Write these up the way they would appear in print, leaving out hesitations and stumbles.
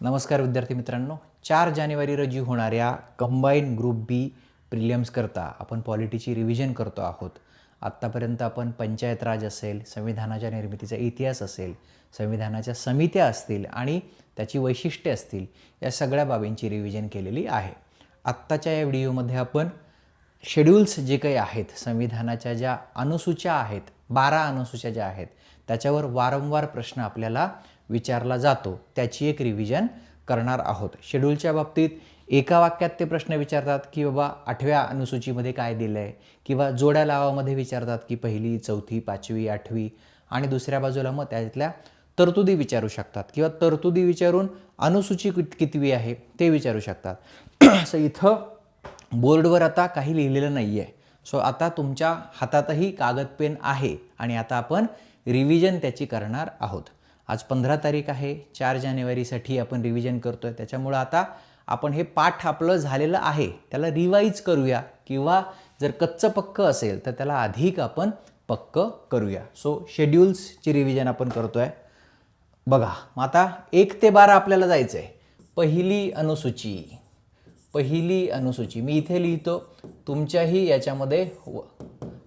नमस्कार विद्यार्थी मित्रांनो, 4 जानेवारी रोजी होणाऱ्या कंबाईन ग्रुप बी प्रिलियम्स करता आपण पॉलिटीची रिव्हिजन करतो आहोत. आत्तापर्यंत आपण पंचायत राज असेल, संविधानाच्या निर्मितीचा इतिहास असेल, संविधानाच्या समित्या असतील आणि त्याची वैशिष्ट्ये असतील, या सगळ्या बाबींची रिव्हिजन केलेली आहे. आत्ताच्या या व्हिडिओमध्ये आपण शेड्यूल्स जे काही आहेत, संविधानाच्या ज्या अनुसूच्या आहेत, 12 अनुसूच्या ज्या आहेत, त्याच्यावर वारंवार प्रश्न आपल्याला विचारला जातो, त्याची एक रिव्हिजन करणार आहोत. शेड्यूलच्या बाबतीत एका वाक्यात ते प्रश्न विचारतात की बाबा 8व्या अनुसूचीमध्ये काय दिलं आहे, किंवा जोड्या लावामध्ये विचारतात की पहिली, चौथी, पाचवी, 8वी, आणि दुसऱ्या बाजूला मग त्यातल्या तरतुदी विचारू शकतात, किंवा तरतुदी विचारून अनुसूची कितवी आहे ते विचारू शकतात. सो इथं बोर्डवर आता काही लिहिलेलं नाही आहे. सो आता तुमच्या हातातही कागद पेन आहे आणि आता आपण रिव्हिजन त्याची करणार आहोत. आज 15 तारीख आहे, 4 जानेवारीसाठी आपण रिव्हिजन करतो आहे. त्याच्यामुळं आता आपण हे पाठ आपलं झालेलं आहे त्याला रिवाईज करूया, किंवा जर कच्चं पक्क असेल तर त्याला अधिक आपण पक्क करूया. सो शेड्यूल्सची रिव्हिजन आपण करतो आहे. बघा, मग आता 1 ते 12 आपल्याला जायचं आहे. पहिली अनुसूची मी इथे लिहितो, तुमच्याही याच्यामध्ये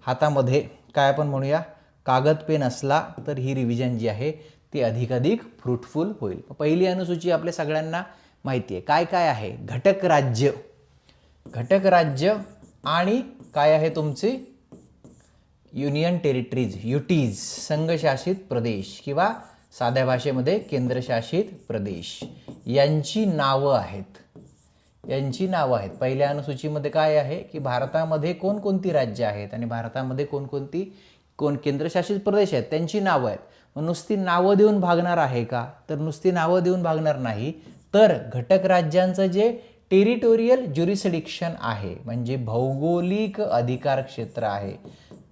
हातामध्ये काय आपण म्हणूया कागद पेन असला तर ही रिव्हिजन जी आहे ती अधिकाधिक फ्रुटफुल होईल. पहिली अनुसूची आपल्या सगळ्यांना माहिती आहे. काय काय आहे? घटक राज्य आणि काय आहे तुमचे युनियन टेरिटरीज, युटीज, संघशासित प्रदेश, किंवा साध्या भाषेमध्ये केंद्रशासित प्रदेश, यांची नावं आहेत. पहिल्या अनुसूचीमध्ये काय आहे की भारतामध्ये कोणकोणती राज्य आहेत आणि भारतामध्ये कोणकोणती केंद्रशासित प्रदेश आहेत त्यांची नावं आहेत. नुसती नावं देऊन भागणार आहे का? तर नुसती नावं देऊन भागणार नाही, तर घटक राज्यांचं जे टेरिटोरियल ज्युरिसडिक्शन आहे, म्हणजे भौगोलिक अधिकार क्षेत्र आहे,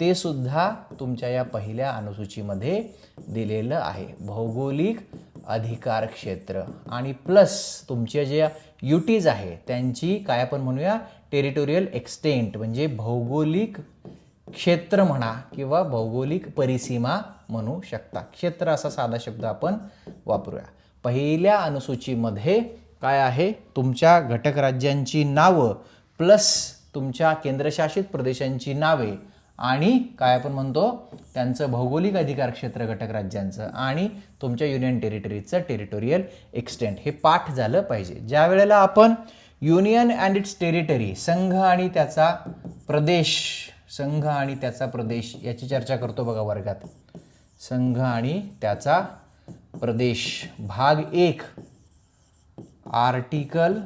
ते सुद्धा तुमच्या या पहिल्या अनुसूचीमध्ये दिलेलं आहे. भौगोलिक अधिकार क्षेत्र आणि प्लस तुमच्या ज्या युटीज आहे त्यांची काय आपण म्हणूया टेरिटोरियल एक्सटेंट, म्हणजे भौगोलिक क्षेत्र म्हणा किंवा भौगोलिक परिसीमा म्हणू शकता. क्षेत्र असा साधा शब्द आपण वापरूया. पहिल्या अनुसूचीमध्ये काय आहे? तुमच्या घटक राज्यांची नावं प्लस तुमच्या केंद्रशासित प्रदेशांची नावे आणि काय आपण म्हणतो त्यांचं भौगोलिक अधिकार क्षेत्र घटक राज्यांचं आणि तुमच्या युनियन टेरिटरीजचं टेरिटोरियल एक्सटेंट, हे पाठ झालं पाहिजे. ज्या वेळेला आपण युनियन अँड इट्स टेरिटरी, संघ आणि त्याचा प्रदेश याची चर्चा करतो बघा वर्गात. संघ आणि त्याचा प्रदेश भाग 1 आर्टिकल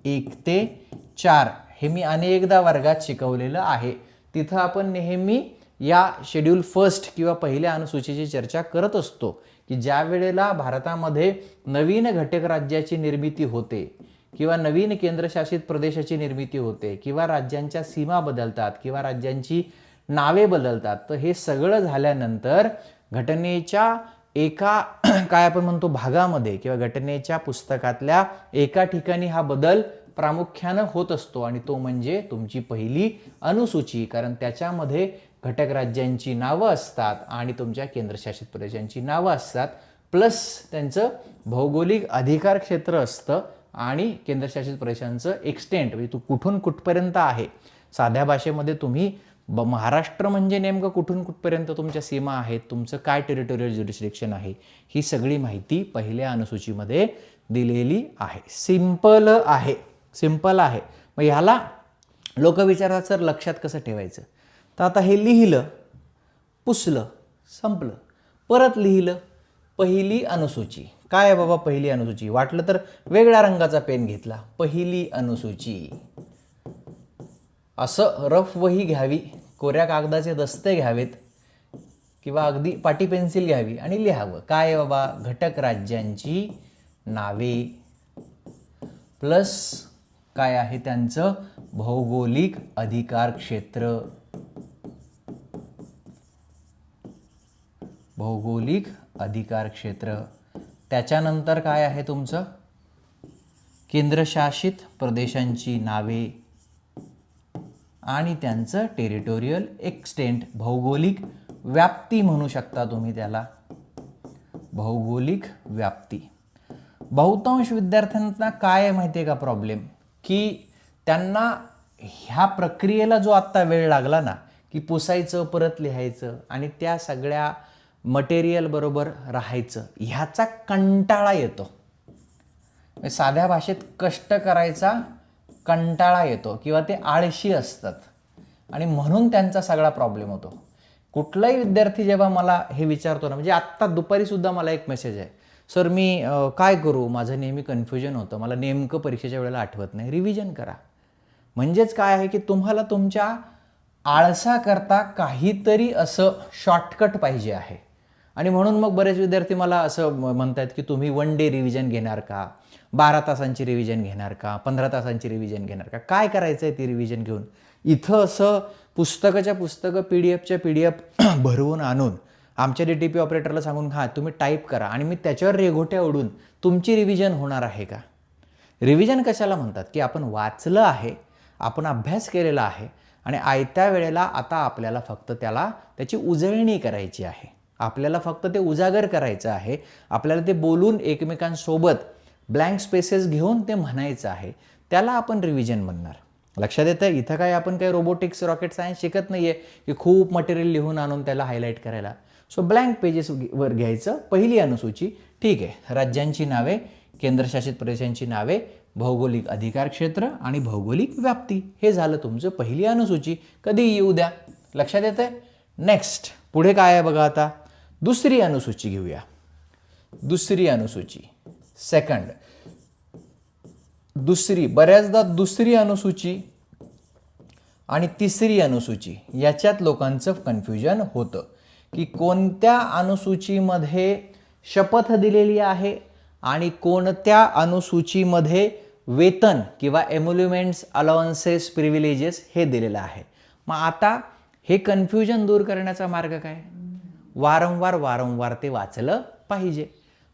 1 ते 4 हे मी अनेकदा वर्गात शिकवलेलं आहे. तिथं आपण नेहमी या शेड्यूल फर्स्ट किंवा पहिल्या अनुसूचीची चर्चा करत असतो की ज्या वेळेला भारतामध्ये नवीन घटक राज्याची निर्मिती होते किंवा नवीन केंद्रशासित प्रदेशाची निर्मिती होते किंवा राज्यांच्या सीमा बदलतात किंवा राज्यांची नावे बदलतात, तर हे सगळं झाल्यानंतर घटनेच्या एका काय आपण म्हणतो भागामध्ये किंवा घटनेच्या पुस्तकातल्या एका ठिकाणी हा बदल प्रामुख्यानं होत असतो आणि तो म्हणजे तुमची पहिली अनुसूची, कारण त्याच्यामध्ये घटक राज्यांची नावं असतात आणि तुमच्या केंद्रशासित प्रदेशांची नावं असतात, प्लस त्यांचं भौगोलिक अधिकार क्षेत्र असतं आणि केंद्रशासित प्रदेशांचं एक्सटेंट, म्हणजे तू कुठून कुठपर्यंत आहे. साध्या भाषेमध्ये तुम्ही महाराष्ट्र म्हणजे नेमकं कुठून कुठपर्यंत तुमच्या सीमा आहेत, तुमचं काय टेरिटोरियल ज्युरिसडिक्शन आहे, ही सगळी माहिती पहिल्या अनुसूचीमध्ये दिलेली आहे. सिंपल आहे. मग ह्याला लोक विचारतात सर लक्षात कसं ठेवायचं? तर आता हे लिहिलं, पुसलं, संपलं, परत लिहिलं पहिली अनुसूची. काय आहे बाबा पहिली अनुसूची? वाटलं तर वेगळ्या रंगाचा पेन घेतला, पहिली अनुसूची. असं रफ वही घ्यावी, कोऱ्या कागदाचे दस्ते घ्यावेत किंवा अगदी पाटी पेन्सिल घ्यावी आणि लिहावं. काय आहे बाबा? घटक राज्यांची नावे प्लस काय आहे त्यांचं भौगोलिक अधिकार क्षेत्र. त्याच्यानंतर काय आहे तुमचं केंद्रशासित प्रदेशांची नावे आणि त्यांचं टेरिटोरियल एक्सटेंट, भौगोलिक व्याप्ती म्हणू शकता तुम्ही त्याला, भौगोलिक व्याप्ती. बहुतांश विद्यार्थ्यांना काय आहे माहिती आहे का प्रॉब्लेम, की त्यांना ह्या प्रक्रियेला जो आत्ता वेळ लागला ना, की पुसायचं परत लिहायचं आणि त्या सगळ्या मटेरियल बरोबर राहायचं, ह्याचा कंटाळा येतो. साध्या भाषेत कष्ट करायचा कंटाळा येतो किंवा ते आळशी असतात आणि म्हणून त्यांचा सगळा प्रॉब्लेम होतो. कुठलाही विद्यार्थी जेव्हा मला हे विचारतो ना, म्हणजे आत्ता दुपारीसुद्धा मला एक मेसेज आहे, सर मी काय करू, माझं नेहमी कन्फ्युजन होतं, मला नेमकं परीक्षेच्या वेळेला आठवत नाही. रिव्हिजन करा. म्हणजेच काय आहे की तुम्हाला तुमच्या आळसाकरता काहीतरी असं शॉर्टकट पाहिजे आहे. आणि म्हणून मग बरेच विद्यार्थी मला असं म्हणतात की तुम्ही 1 डे रिव्हिजन घेणार का, 12 तासांची रिव्हिजन घेणार का, 15 तासांची रिव्हिजन घेणार का, काय करायचं आहे ती रिव्हिजन घेऊन. इथं असं पुस्तकाच्या पुस्तकं PDF भरवून आणून आमच्या DTP ऑपरेटरला सांगून हां तुम्ही टाईप करा आणि मी त्याच्यावर रेघोट्या ओढून तुमची रिव्हिजन होणार आहे का. रिव्हिजन कशाला म्हणतात, की आपण वाचलं आहे, आपण अभ्यास केलेला आहे आणि आयत्या वेळेला आता आपल्याला फक्त त्याची उजळणी करायची आहे, आपल्याला फक्त ते उजागर करायचं आहे, आपल्याला ते बोलून एकमेकांसोबत ब्लँक स्पेसेस घेऊन ते म्हणायचं आहे, त्याला आपण रिव्हिजन म्हणणार. लक्षात येतं. इथं काय आपण काही रोबोटिक्स रॉकेट सायन्स शिकत नाही आहे की खूप मटेरियल लिहून आणून त्याला हायलाईट करायला. सो ब्लँक पेजेसवर घ्यायचं. पहिली अनुसूची, ठीक आहे, राज्यांची नावे, केंद्रशासित प्रदेशांची नावे, भौगोलिक अधिकार क्षेत्र आणि भौगोलिक व्याप्ती, हे झालं तुमचं पहिली अनुसूची. कधी येऊ द्या. लक्षात येतंय. नेक्स्ट पुढे काय आहे बघा. आता दुसरी अनुसूची घेऊया. दुसरी अनुसूची, सेकंड, बऱ्याचदा दुसरी अनुसूची आणि तिसरी अनुसूची याच्यात लोकांचं कन्फ्युजन होतं की कोणत्या अनुसूचीमध्ये शपथ दिलेली आहे आणि कोणत्या अनुसूचीमध्ये वेतन किंवा एम्युल्युमेंट्स, अलाउन्सेस, प्रिव्हिलेजेस हे दिलेलं आहे. मग आता हे कन्फ्युजन दूर करण्याचा मार्ग काय. वारंवार ते वाचलं पाहिजे,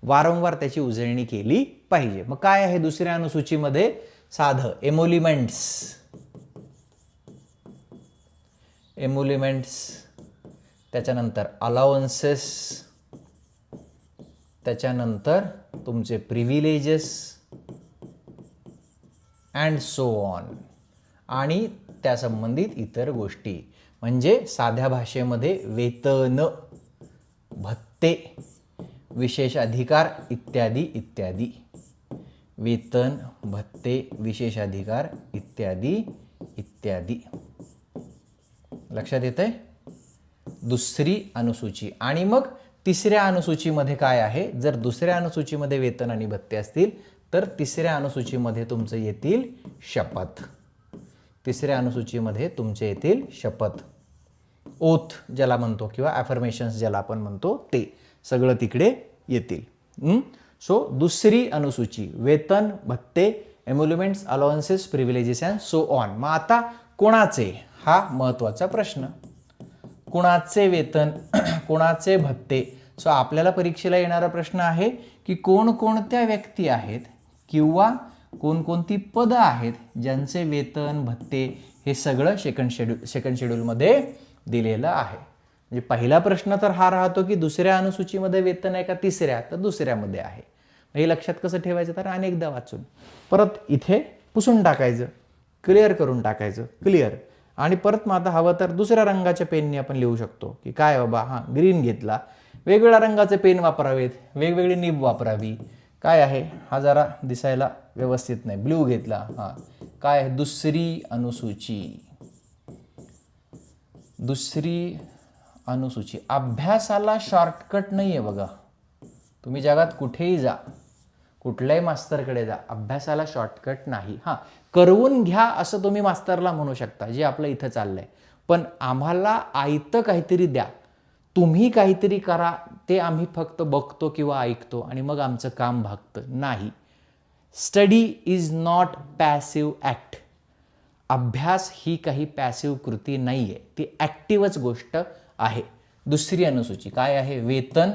वारंवार त्याची उजळणी केली पाहिजे. मग काय आहे दुसऱ्या अनुसूचीमध्ये. साधं एम्युल्युमेंट्स, त्याच्यानंतर अलाउन्सेस, त्याच्यानंतर तुमचे प्रिव्हिलेजेस अँड सो ऑन, आणि त्या संबंधित इतर गोष्टी. म्हणजे साध्या भाषेमध्ये वेतन, भत्ते, विशेष अधिकार इत्यादी इत्यादी. वेतन, भत्ते, विशेष अधिकार इत्यादी इत्यादी. लक्षात येतंय. दुसरी अनुसूची. आणि मग तिसऱ्या अनुसूचीमध्ये काय आहे. जर दुसऱ्या अनुसूचीमध्ये वेतन आणि भत्ते असतील तर तिसऱ्या अनुसूचीमध्ये तुमचं येतील शपथ. तिसऱ्या अनुसूचीमध्ये तुमचे येतील शपथ, ओथ ज्याला म्हणतो किंवा ॲफर्मेशन्स ज्याला आपण म्हणतो, ते सगळं तिकडे येतील. सो दुसरी अनुसूची, वेतन, भत्ते, emoluments, allowances, privileges and so on. मग आता कोणाचे, हा महत्त्वाचा प्रश्न. कोणाचे वेतन, कोणाचे भत्ते. सो आपल्याला परीक्षेला येणारा प्रश्न आहे की कोणकोणत्या व्यक्ती आहेत किंवा कोणकोणती पदं आहेत ज्यांचे वेतन, भत्ते हे सगळं सेकंड शेड्यूलमध्ये दिलेलं आहे. म्हणजे पहिला प्रश्न तर हा राहतो की दुसऱ्या अनुसूचीमध्ये वेतन आहे का तिसऱ्या, तर दुसऱ्यामध्ये आहे. हे लक्षात कसं ठेवायचं, तर अनेकदा वाचून परत इथे पुसून टाकायचं, क्लिअर करून टाकायचं, क्लिअर. आणि परत मग आता हवं तर दुसऱ्या रंगाच्या पेनने आपण लिहू शकतो की काय बाबा, हां ग्रीन घेतला, वेगवेगळ्या रंगाचे पेन वापरावेत, वेगवेगळी निब वापरावी. काय आहे, हा जरा दिसायला व्यवस्थित नाही, ब्ल्यू घेतला. हां काय आहे, दुसरी अनुसूची. दुसरी अनुसूची. अभ्यासाला शॉर्टकट नाही आहे बघा. तुम्ही जगात कुठेही जा, कुठल्याही मास्तरकडे जा, अभ्यासाला शॉर्टकट नाही. हां करवून घ्या असं तुम्ही मास्तरला म्हणू शकता, जे आपलं इथं चाललंय. पण आम्हाला आयतं काहीतरी द्या, तुम्ही काहीतरी करा, ते आम्ही फक्त बघतो किंवा ऐकतो आणि मग आमचं काम भागतं. नाही. Study is not passive act. अभ्यास ही काही पॅसिव्ह कृती नाही आहे, ती ॲक्टिव्हच गोष्ट आहे. दुसरी अनुसूची काय आहे, वेतन,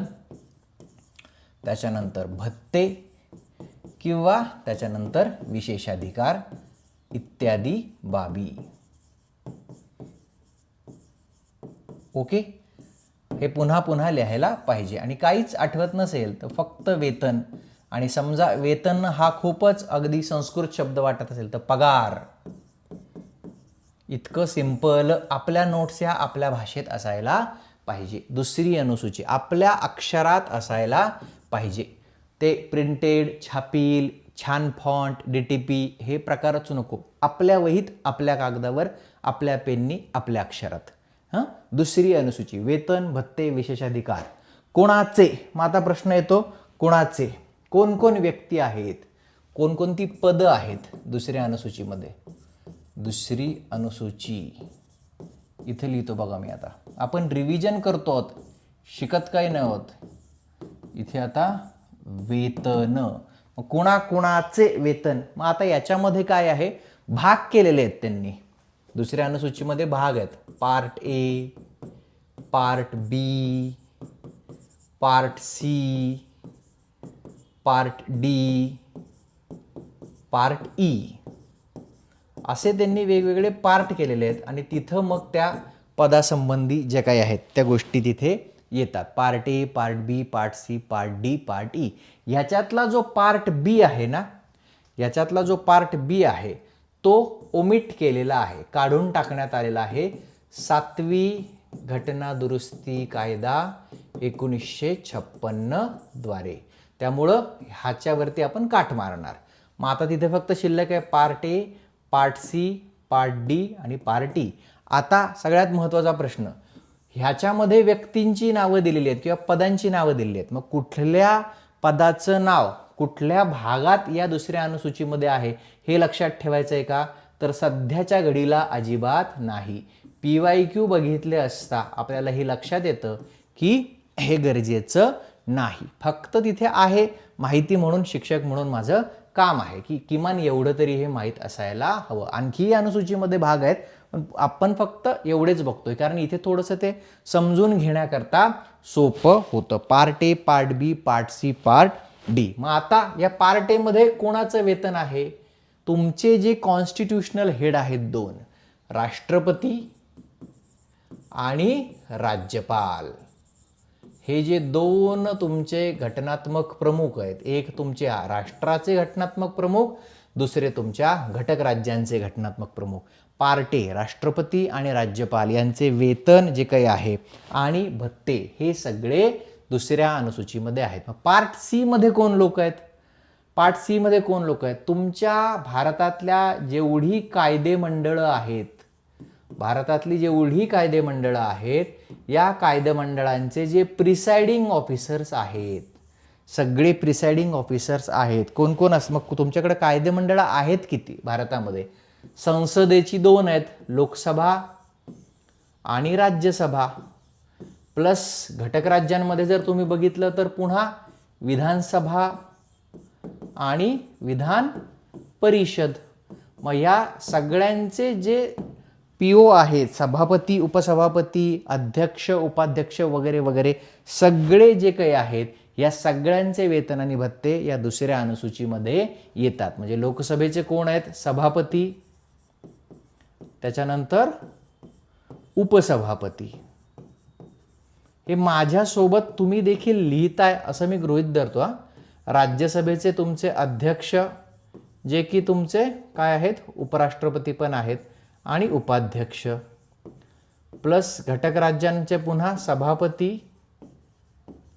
त्याच्यानंतर भत्ते किंवा त्याच्यानंतर विशेषाधिकार इत्यादी बाबी. ओके. हे पुन्हा पुन्हा लिहायला पाहिजे. आणि काहीच आठवत नसेल तर फक्त वेतन आणि समजा वेतन हा खूपच अगदी संस्कृत शब्द वाटत असेल तर पगार. इतकं सिंपल आपल्या नोट्स ह्या आपल्या भाषेत असायला पाहिजे. दुसरी अनुसूची आपल्या अक्षरात असायला पाहिजे. ते प्रिंटेड, छापील, छान फॉन्ट, DTP हे प्रकारच नको. आपल्या वहीत, आपल्या कागदावर, आपल्या पेननी, आपल्या अक्षरात. दुसरी अनुसूची वेतन, भत्ते, विशेषाधिकार कोणाचे. मग आता प्रश्न येतो कोणाचे, कोण कोण व्यक्ती आहेत, कोणकोणती पदं आहेत दुसऱ्या अनुसूचीमध्ये. दुसरी अनुसूची इथे लिहितो बघा मी. आता आपण रिव्हिजन करतो आहोत, शिकत काही नाही आहोत. इथे आता वेतन, कोणाकोणाचे वेतन. मग आता याच्यामध्ये काय आहे, भाग केलेले आहेत त्यांनी. दुसऱ्या अनुसूचीमध्ये भाग आहेत. Part A, part B, part C, part D, part E असे त्यांनी वेगवेगळे पार्ट केलेले आहेत. आणि तिथं मग त्या पदासंबंधी जे काही आहेत त्या गोष्टी तिथे येतात. Part A, part B, part C, part D, part E. ह्याच्यातला जो पार्ट बी आहे ना, याच्यातला जो पार्ट बी आहे तो ओमिट केलेला आहे, काढून टाकण्यात आलेला आहे 7वी घटना दुरुस्ती कायदा 1956 द्वारे. त्यामुळं ह्याच्यावरती आपण काट मारणार. मग आता तिथे फक्त शिल्लक आहे part A, part C, part D आणि पार्ट ई. आता सगळ्यात महत्त्वाचा प्रश्न, ह्याच्यामध्ये व्यक्तींची नावं दिलेली आहेत किंवा पदांची नावं दिलेली आहेत. मग कुठल्या पदाचं नाव कुठल्या भागात या दुसऱ्या अनुसूचीमध्ये आहे हे लक्षात ठेवायचं आहे का, तर सध्याच्या घडीला अजिबात नाही. PYQ बघितले असता आपल्याला हे लक्षात येतं की हे गरजेचं नाही. फक्त तिथे आहे माहिती म्हणून, शिक्षक म्हणून माझं काम आहे की किमान एवढं तरी हे माहीत असायला हवं. आणखी या अनुसूचीमध्ये भाग आहेत पण आपण फक्त एवढेच बघतोय कारण इथे थोडंसं ते समजून घेण्याकरता सोपं होतं. Part A, part B, part C, part D. मग आता या पार्ट ए मध्ये कोणाचं वेतन आहे, तुमचे जे कॉन्स्टिट्यूशनल हेड आहेत दोन, राष्ट्रपती आणि राज्यपाल. हे जे दोन तुमचे घटनात्मक प्रमुख आहेत, एक तुमचे राष्ट्राचे घटनात्मक प्रमुख, दुसरे तुमच्या घटक राज्यांचे घटनात्मक प्रमुख. पार्ट ए राष्ट्रपती आणि राज्यपाल यांचे वेतन जे काही आहे आणि भत्ते हे सगळे दुसऱ्या अनुसूचीमध्ये आहेत. मग पार्ट सी मध्ये कोण लोक आहेत, पार्ट सी मध्ये कोण लोक आहेत, तुमच्या भारतातल्या जेवढी कायदेमंडळं आहेत, भारतातली जेवढी कायदेमंडळं आहेत, या कायदेमंडळांचे जे प्रिसाइडिंग ऑफिसर्स आहेत, सगळे प्रिसाइडिंग ऑफिसर्स आहेत. कोण कोण असं, मग तुमच्याकडे कायदेमंडळं आहेत किती भारतामध्ये, संसदेची 2 आहेत, लोकसभा आणि राज्यसभा, प्लस घटक राज्यांमध्ये जर तुम्ही बघितलं तर पुन्हा विधानसभा आणि विधान परिषद. मग या सगळ्यांचे जे PO आहेत, सभापती, उपसभापती, अध्यक्ष, उपाध्यक्ष वगैरे वगैरे सगळे जे काही आहेत, या सगळ्यांचे वेतन आणि भत्ते या दुसऱ्या अनुसूचीमध्ये येतात. म्हणजे लोकसभेचे कोण आहेत, सभापती, त्याच्यानंतर उपसभापती. हे माझ्यासोबत तुम्ही देखील लिहिताय असं मी गृहीत धरतो. राज्यसभेचे तुमचे अध्यक्ष जे की तुमचे काय आहेत, उपराष्ट्रपती पण आहेत आणि उपाध्यक्ष, प्लस घटक राज्यांचे पुन्हा सभापती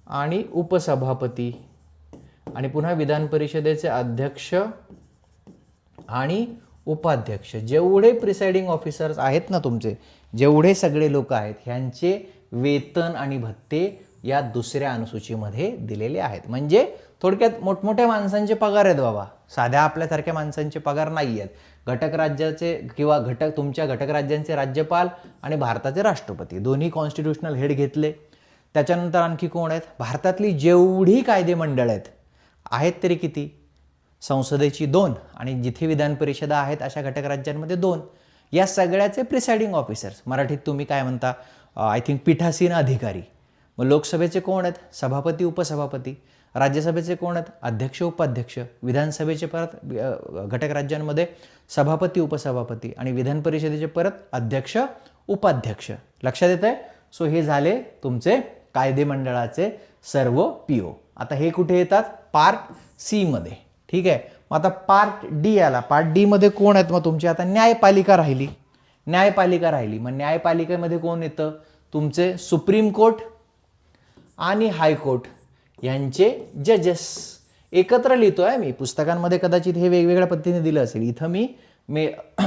आणि उपसभापती, आणि पुन्हा विधान परिषदेचे अध्यक्ष आणि उपाध्यक्ष. जेवढे प्रिसाइडिंग ऑफिसर्स आहेत ना तुमचे, जेवढे सगळे लोक आहेत, ह्यांचे वेतन आणि भत्ते या दुसऱ्या अनुसूचीमध्ये दिलेले आहेत. म्हणजे थोडक्यात मोठमोठ्या माणसांचे पगार आहेत बाबा, साध्या आपल्यासारख्या माणसांचे पगार नाही आहेत. घटक राज्याचे किंवा तुमच्या घटक राज्यांचे राज्यपाल आणि भारताचे राष्ट्रपती दोन्ही कॉन्स्टिट्यूशनल हेड घेतले. त्याच्यानंतर आणखी कोण आहेत, भारतातली जेवढी कायदेमंडळ आहेत तरी किती, संसदेची 2 आणि जिथे विधान परिषदा आहेत अशा घटक राज्यांमध्ये 2, या सगळ्याचे प्रिसाइडिंग ऑफिसर्स, मराठीत तुम्ही काय म्हणता, आय थिंक पीठासीन अधिकारी. मग लोकसभेचे कोण आहेत, सभापती, उपसभापती. राज्यसभेचे कोण आहेत, अध्यक्ष, उपाध्यक्ष. विधानसभेचे परत घटक राज्यांमध्ये सभापती, उपसभापती, आणि विधान परिषदेचे परत अध्यक्ष, उपाध्यक्ष. लक्षात येत आहे. सो हे झाले तुमचे कायदेमंडळाचे सर्व PO. आता हे कुठे येतात, पार्ट सी मध्ये. ठीक आहे. मग आता पार्ट डी आला. पार्ट डी मध्ये कोण आहेत मग तुमची आता न्यायपालिका राहिली. मग न्यायपालिकेमध्ये कोण येतं तुमचे सुप्रीम कोर्ट आणि हायकोर्ट यांचे जजेस. एकत्र लिहितोय मी, पुस्तकांमध्ये कदाचित हे वेगवेगळ्या पद्धतीने दिलं असेल, इथं मी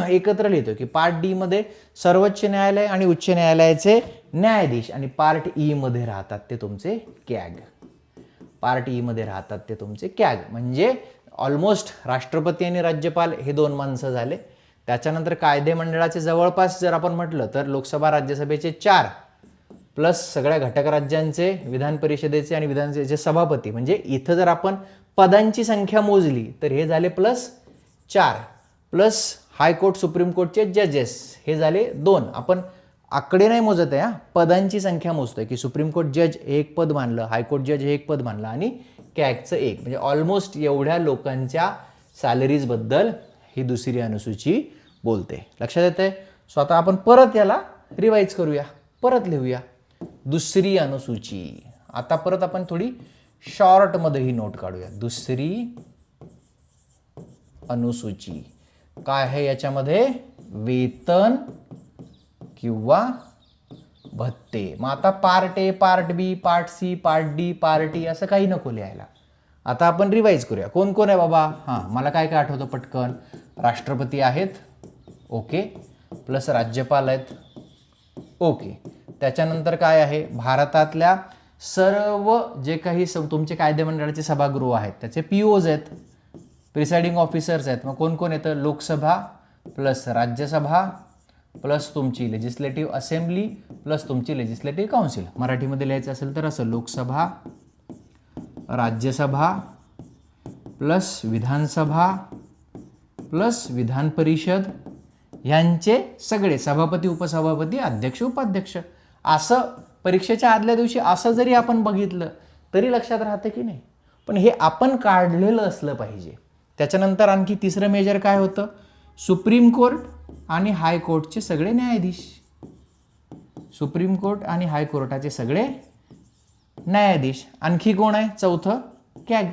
एकत्र लिहितो की पार्ट डी मध्ये सर्वोच्च न्यायालय आणि उच्च न्यायालयाचे न्यायाधीश आणि पार्ट ई मध्ये राहतात ते तुमचे कॅग. म्हणजे ऑलमोस्ट राष्ट्रपती आणि राज्यपाल हे 2 माणसं झाले. त्याच्यानंतर कायदे मंडळाचे जवळपास जर आपण म्हटलं तर लोकसभा राज्यसभेचे 4 प्लस सगळ्या घटक राज्यांचे, विधान परिषदेचे आणि विधानसभेचे सभापती, म्हणजे इथं जर आपण पदांची संख्या मोजली तर हे झाले +4 प्लस हायकोर्ट सुप्रीम कोर्टचे जजेस हे झाले 2. आपण आकडे नाही मोजत आहे, पदांची संख्या मोजतोय की सुप्रीम कोर्ट जज हे 1 पद मानलं, हायकोर्ट जज हे 1 पद मानलं आणि कॅगचं 1. म्हणजे ऑलमोस्ट एवढ्या लोकांच्या सॅलरीज बद्दल ही दुसरी अनुसूची बोलते. लक्षात येतंय. सो आता आपण परत याला रिवाइज करूया, परत लिहूया. दुसरी अनुसूची. आता परत आपण थोडी शॉर्ट मध्ये ही नोट काढूया. दुसरी अनुसूची काय आहे याच्यामध्ये वेतन किंवा भत्ते. मग आता part A, part B, part C, part D, part E असं काही नको लिहायला. आता आपण रिवाइज करूया. कोण कोण आहे बाबा. मला काय काय आठवतं पटकन. राष्ट्रपती आहेत, ओके, प्लस राज्यपाल आहेत, ओके. त्याच्यानंतर काय आहे, भारतातल्या सर्व जे काही तुमचे कायदे मंडळाचे सभागृह आहेत त्याचे पीओज आहेत, प्रिसाइडिंग ऑफिसर्स आहेत. मग कोण कोण येतं, लोकसभा प्लस राज्यसभा प्लस तुमची लेजिस्लेटिव्ह असेंब्ली प्लस तुमची लेजिस्लेटिव्ह काउन्सिल. मराठीमध्ये लिहायचं असेल तर असं लोकसभा, राज्यसभा प्लस विधानसभा प्लस विधान परिषद यांचे सगळे सभापती, उपसभापती, अध्यक्ष, उपाध्यक्ष. असं परीक्षेच्या आदल्या दिवशी असं जरी आपण बघितलं तरी लक्षात राहतं की नाही, पण हे आपण काढलेलं असलं पाहिजे. त्याच्यानंतर आणखी तिसरं मेजर काय होतं, सुप्रीम कोर्ट आणि हायकोर्टचे सगळे न्यायाधीश. सुप्रीम कोर्ट आणि हायकोर्टाचे सगळे न्यायाधीश. आणखी कोण आहे, चौथं कॅग.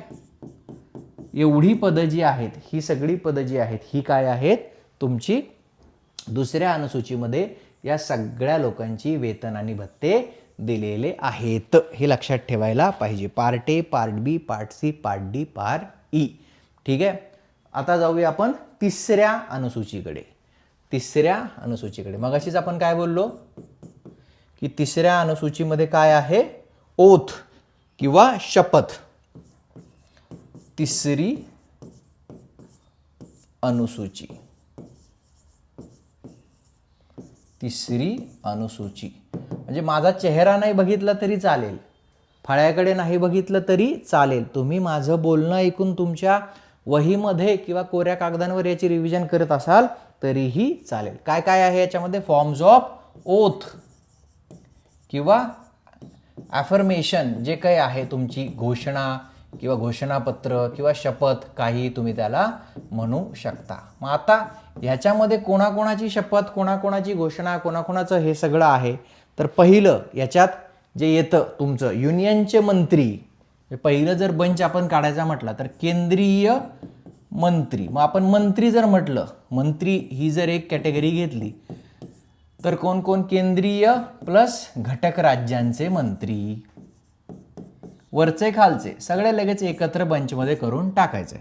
एवढी पदं जी आहेत, ही सगळी पदं जी आहेत ही काय आहेत तुमची दुसऱ्या अनुसूचीमध्ये या सगळ्या लोकांची वेतन आणि भत्ते दिलेले आहेत. हे लक्षात ठेवायला पाहिजे. Part A, part B, part C, part D, part E. ठीक आहे. आता जाऊया आपण तिसऱ्या अनुसूचीकडे. मगाशीच आपण काय बोललो की तिसऱ्या अनुसूचीमध्ये काय आहे, ओथ किंवा शपथ. तिसरी अनुसूची. म्हणजे माझा चेहरा नाही बघितला तरी चालेल, फळ्याकडे नाही बघितलं तरी चालेल. तुम्ही माझं बोलणं ऐकून तुमच्या वहीमध्ये किंवा कोऱ्या कागदांवर याची रिव्हिजन करत असाल तरीही चालेल. काय काय आहे याच्यामध्ये, फॉर्म्स ऑफ ओथ किंवा ॲफर्मेशन जे काही आहे, तुमची घोषणा किंवा घोषणापत्र किंवा शपथ, काही तुम्ही त्याला म्हणू शकता. मग आता ह्याच्यामध्ये कोणाकोणाची शपथ, कोणाकोणाची घोषणा, कोणाकोणाचं हे सगळं आहे. तर पहिलं याच्यात जे येतं तुमचं युनियनचे मंत्री. पहिलं जर बंच आपण काढायचा म्हटला तर केंद्रीय मंत्री. मग आपण मंत्री जर म्हटलं, मंत्री ही जर एक कॅटेगरी घेतली तर कोण कोण, केंद्रीय प्लस घटक राज्यांचे मंत्री. वरचे खालचे सगळे लगेच एकत्र बंचमध्ये करून टाकायचे.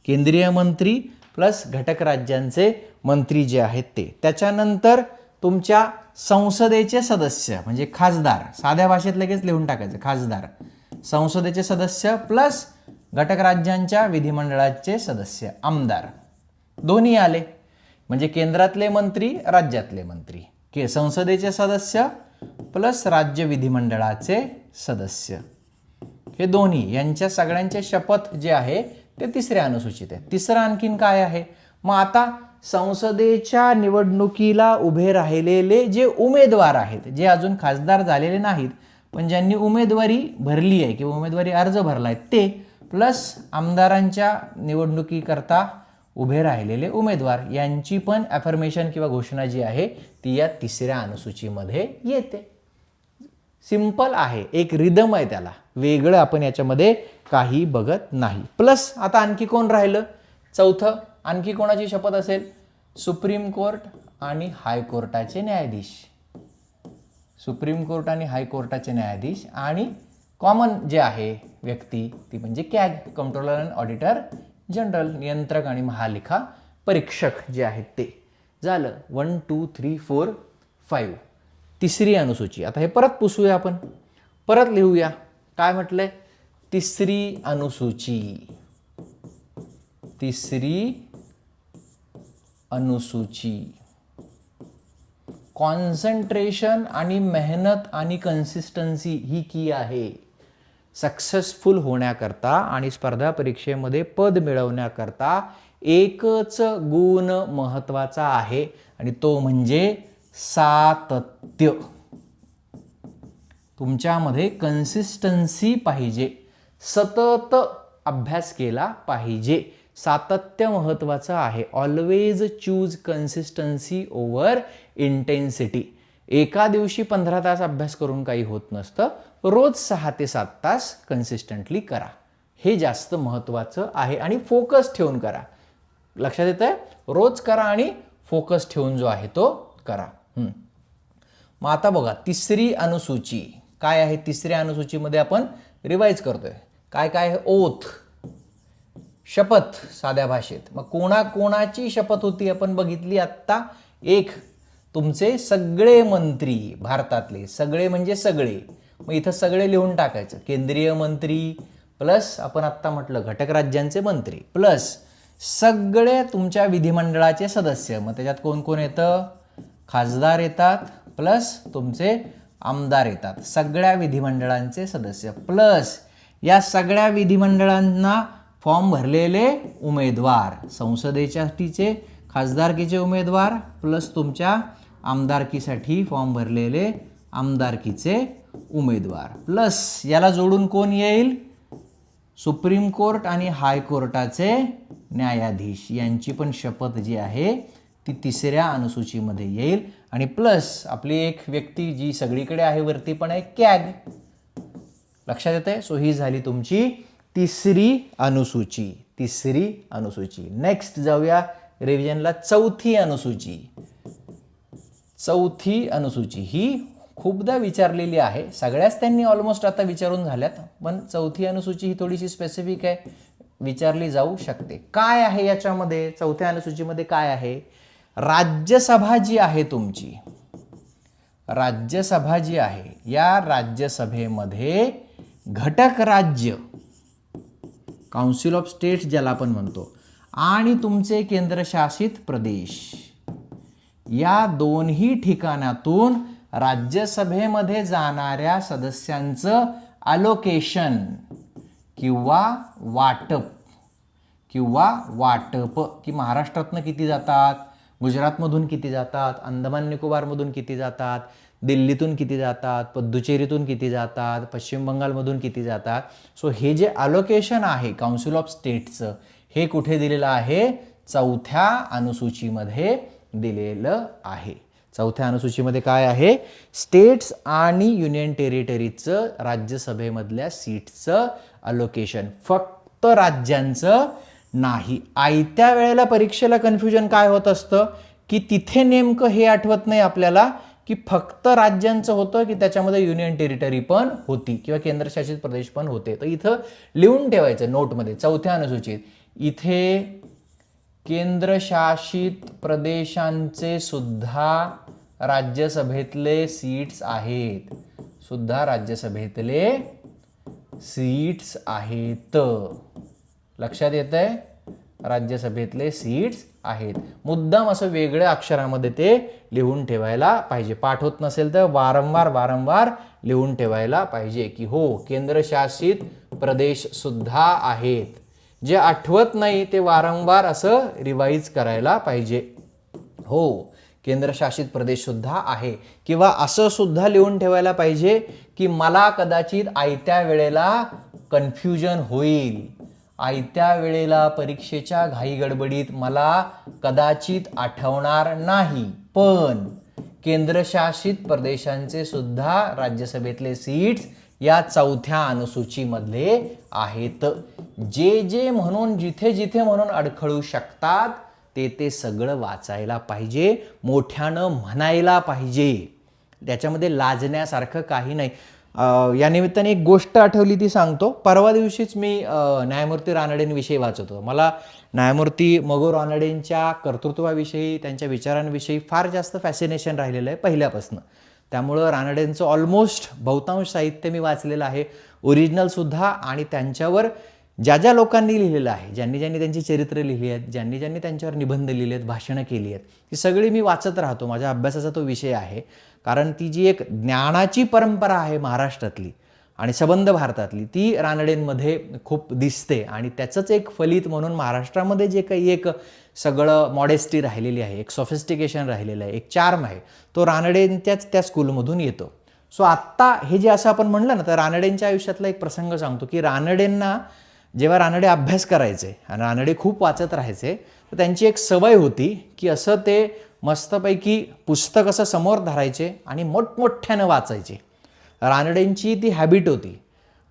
केंद्रीय मंत्री प्लस घटक राज्यांचे मंत्री जे आहेत ते. त्याच्यानंतर तुमच्या संसदेचे सदस्य म्हणजे खासदार, साध्या भाषेत लगेच लिहून टाकायचं खासदार. संसदेचे सदस्य प्लस घटक राज्यांच्या विधिमंडळाचे सदस्य आमदार, दोन्ही आले. म्हणजे केंद्रातले मंत्री, राज्यातले मंत्री. संसदेचे सदस्य प्लस राज्य विधिमंडळाचे सदस्य, हे दोन्ही यांच्या सगळ्यांचे शपथ जे आहे ते तिसऱ्या अनुसूचित आहे. तिसरं आणखीन काय आहे, मग आता संसदेच्या निवडणुकीला उभे राहिलेले जे उमेदवार आहेत, जे अजून खासदार झालेले नाहीत पण ज्यांनी उमेदवारी भरली आहे किंवा उमेदवारी अर्ज भरला आहे ते, प्लस आमदारांच्या निवडणुकीकरता उभे राहिलेले उमेदवार यांची पण ॲफर्मेशन किंवा घोषणा जी आहे ती या तिसऱ्या अनुसूचीमध्ये येते. सिंपल आहे, एक रिदम आहे त्याला, वेगळं आपण याच्यामध्ये काही बघत नाही. प्लस आता आणखी कोण राहिलं चौथं, आणखी कोणाची शपथ असेल? सुप्रीम कोर्ट आणि हायकोर्टाचे न्यायाधीश. सुप्रीम कोर्ट आणि हायकोर्टाचे न्यायाधीश आणि कॉमन जे आहे व्यक्ती ती म्हणजे CAG, controller and auditor general, नियंत्रक आणि महालेखा परीक्षक जे आहेत ते. झालं 1 2 3 4 5. तिसरी अनुसूची. आता हे परत पुसूया, आपण परत लिहूया. काय म्हटलंय? तिसरी अनुसूची. तिसरी अनुसूची कॉन्सन्ट्रेशन आणि मेहनत आणि कन्सिस्टन्सी ही की आहे. सक्सेसफुल होण्याकरता आणि स्पर्धा परीक्षेमध्ये पद मिळवण्याकरता एकच गुण महत्त्वाचा आहे आणि तो म्हणजे सातत्य. तुमच्यामध्ये कन्सिस्टन्सी पाहिजे, सतत अभ्यास केला पाहिजे. सातत्य महत्त्वाचं आहे. Always choose consistency over intensity. एका दिवशी 15 तास अभ्यास करून काही होत नसतं. रोज 6 ते 7 तास कन्सिस्टंटली करा. हे जास्त महत्त्वाचं आहे आणि फोकस ठेवून करा. लक्षात येतंय? रोज करा आणि फोकस ठेवून जो आहे तो करा. मग आता बघा तिसरी अनुसूची काय आहे. तिसऱ्या अनुसूचीमध्ये आपण रिवाइज करतोय. काय काय आहे? ओथ, शपथ साध्या भाषेत. मग कोणाची शपथ होती आपण बघितली आत्ता. एक, तुमचे सगळे मंत्री भारतातले, सगळे म्हणजे सगळे. मग इथं सगळे लिहून टाकायचं. केंद्रीय मंत्री प्लस आपण आत्ता म्हटलं घटक राज्यांचे मंत्री प्लस सगळे तुमच्या विधिमंडळाचे सदस्य. मग त्याच्यात कोण कोण येतं? खासदार येतात प्लस तुमचे आमदार येतात. सगळ्या विधिमंडळांचे सदस्य प्लस या सगळ्या विधिमंडळांना फॉर्म भरलेले उमेदवार, संसदेसाठीचे खासदारकीचे उमेदवार प्लस तुमच्या आमदारकीसाठी फॉर्म भरलेले आमदारकीचे उमेदवार प्लस याला जोडून कोण येईल? सुप्रीम कोर्ट आणि हायकोर्टाचे न्यायाधीश. यांची पण शपथ जी आहे ती तिसऱ्या अनुसूचीमध्ये येईल. आणि प्लस आपली एक व्यक्ती जी सगळीकडे आहे वरती पण आहे, कॅग. लक्षात येतंय? सो ही झाली तुमची तिसरी अनुसूची. तिसरी अनुसूची. नेक्स्ट जाऊया रिव्हिजनला. चौथी अनुसूची. चौथी अनुसूची ही खूपदा विचारलेली आहे. सगळ्याच त्यांनी ऑलमोस्ट आता विचारून झाल्यात, पण चौथी अनुसूची ही थोडीशी स्पेसिफिक आहे, विचारली जाऊ शकते. काय आहे याच्यामध्ये? चौथ्या अनुसूचीमध्ये काय आहे? राज्यसभा जी आहे तुमची, राज्यसभा जी आहे या राज्यसभेमध्ये घटक राज्य, काउन्सिल ऑफ स्टेट्स ज्याला आपण म्हणतो, आणि तुमचे केंद्रशासित प्रदेश या दोन्ही ठिकाणातून राज्यसभेमध्ये जाणाऱ्या सदस्यांचं अलोकेशन किंवा वाटप की महाराष्ट्रातनं किती जातात, गुजरातमधून किती जातात, अंदमान निकोबारमधून किती जातात, दिल्लीतून किती जातात, पुद्दुचेरीतून किती जातात, पश्चिम बंगालमधून किती जातात. सो हे जे अलोकेशन आहे काउन्सिल ऑफ स्टेट्सचं, हे कुठे दिलेलं आहे? चौथ्या अनुसूचीमध्ये दिलेलं आहे. चौथ्या अनुसूचीमध्ये काय आहे? स्टेट्स आणि युनियन टेरिटरीचं राज्यसभेमधल्या सीट्सचं अलोकेशन. फक्त राज्यांचं नाही. आयत्या वेळेला परीक्षेला कन्फ्युजन काय होत असतं की तिथे नेमकं हे आठवत नाही आपल्याला की फक्त राज्यांचं होतं की त्याच्यामध्ये युनियन टेरिटरी पण होती किंवा केंद्रशासित प्रदेश पण होते. तर इथं लिहून ठेवायचं नोटमध्ये चौथ्या अनुसूचीत, इथे केंद्रशासित प्रदेशांचे सुद्धा राज्यसभेतले सीट्स आहेत, सुद्धा राज्यसभेतले सीट्स आहेत. लक्षात येतंय? राज्यसभेतले सीट्स आहेत. मुद्दाम असं वेगळ्या अक्षरामध्ये ते लिहून ठेवायला पाहिजे. पाठ होत नसेल तर वारंवार लिहून ठेवायला पाहिजे की हो केंद्रशासित प्रदेश सुद्धा आहेत. जे आठवत नाही ते वारंवार असं रिवाइज करायला पाहिजे. हो केंद्रशासित प्रदेश सुद्धा आहे. किंवा असं सुद्धा लिहून ठेवायला पाहिजे की मला कदाचित आयत्या वेळेला कन्फ्युजन होईल, आयत्या वेळेला परीक्षेच्या घाई गडबडीत मला कदाचित आठवणार नाही, पण केंद्रशासित प्रदेशांचे सुद्धा राज्यसभेतले सीट्स या चौथ्या अनुसूचीमधले आहेत. जे जे म्हणून जिथे जिथे म्हणून अडखळू शकतात ते सगळं वाचायला पाहिजे, मोठ्यानं म्हणायला पाहिजे. त्याच्यामध्ये लाजण्यासारखं काही नाही. या निमित्ताने एक गोष्ट आठवली ती सांगतो. परवा दिवशीच मी न्यायमूर्ती रानडेंविषयी वाचत होतो. मला न्यायमूर्ती मगो रानडेंच्या कर्तृत्वाविषयी, त्यांच्या विचारांविषयी फार जास्त फॅसिनेशन राहिलेलं आहे पहिल्यापासून. त्यामुळं रानडेंचं ऑलमोस्ट बहुतांश साहित्य मी वाचलेलं आहे, ओरिजिनलसुद्धा. आणि त्यांच्यावर ज्या ज्या लोकांनी लिहिलेलं आहे, ज्यांनी ज्यांनी त्यांची चरित्र लिहिली आहेत, ज्यांनी ज्यांनी त्यांच्यावर निबंध लिहिले आहेत, भाषणं केली आहेत, ती सगळी मी वाचत राहतो. माझ्या अभ्यासाचा तो विषय आहे. कारण ती जी एक ज्ञानाची परंपरा आहे महाराष्ट्रातली आणि संबंध भारतातली, ती रानडेंमध्ये खूप दिसते. आणि त्याचंच एक फलित म्हणून महाराष्ट्रामध्ये जे काही एक सगळं मॉडेस्टी राहिलेली आहे, एक सॉफिस्टिकेशन राहिलेलं आहे, एक चार्म आहे, तो रानडेंच्याच त्या स्कूलमधून येतो. सो आत्ता हे जे असं आपण म्हणलं ना, तर रानडेंच्या आयुष्यातला एक प्रसंग सांगतो की रानडेंना जेव्हा रानडे अभ्यास करायचे आणि रानडे खूप वाचत राहायचे, तर त्यांची एक सवय होती की असं ते मस्तपैकी पुस्तक असं समोर धरायचे आणि मोठमोठ्यानं वाचायचे. रानडेंची ती हॅबिट होती.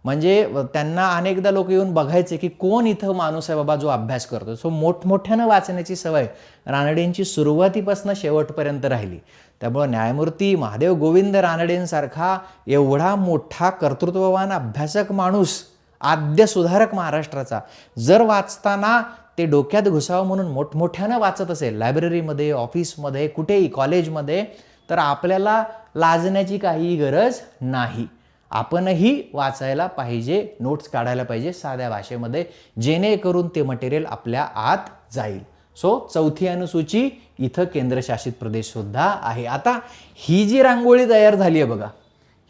म्हणजे त्यांना अनेकदा लोक येऊन बघायचे की कोण इथं माणूस आहे बाबा जो अभ्यास करतो. सो मोठमोठ्यानं वाचण्याची सवय रानडेंची सुरुवातीपासून शेवटपर्यंत राहिली. त्यामुळं न्यायमूर्ती महादेव गोविंद रानडेंसारखा एवढा मोठा कर्तृत्ववान अभ्यासक माणूस, आद्य सुधारक महाराष्ट्राचा, जर वाचताना ते डोक्यात घुसावं म्हणून मोठमोठ्यानं वाचत असेल, लायब्ररीमध्ये, ऑफिसमध्ये, कुठेही, कॉलेजमध्ये, तर आपल्याला लाजण्याची काही गरज नाही. आपणही वाचायला पाहिजे, नोट्स काढायला पाहिजे साध्या भाषेमध्ये, जेणेकरून ते मटेरियल आपल्या आत जाईल. सो चौथी अनुसूची इथं केंद्रशासित प्रदेशसुद्धा आहे. आता ही जी रांगोळी तयार झाली आहे बघा,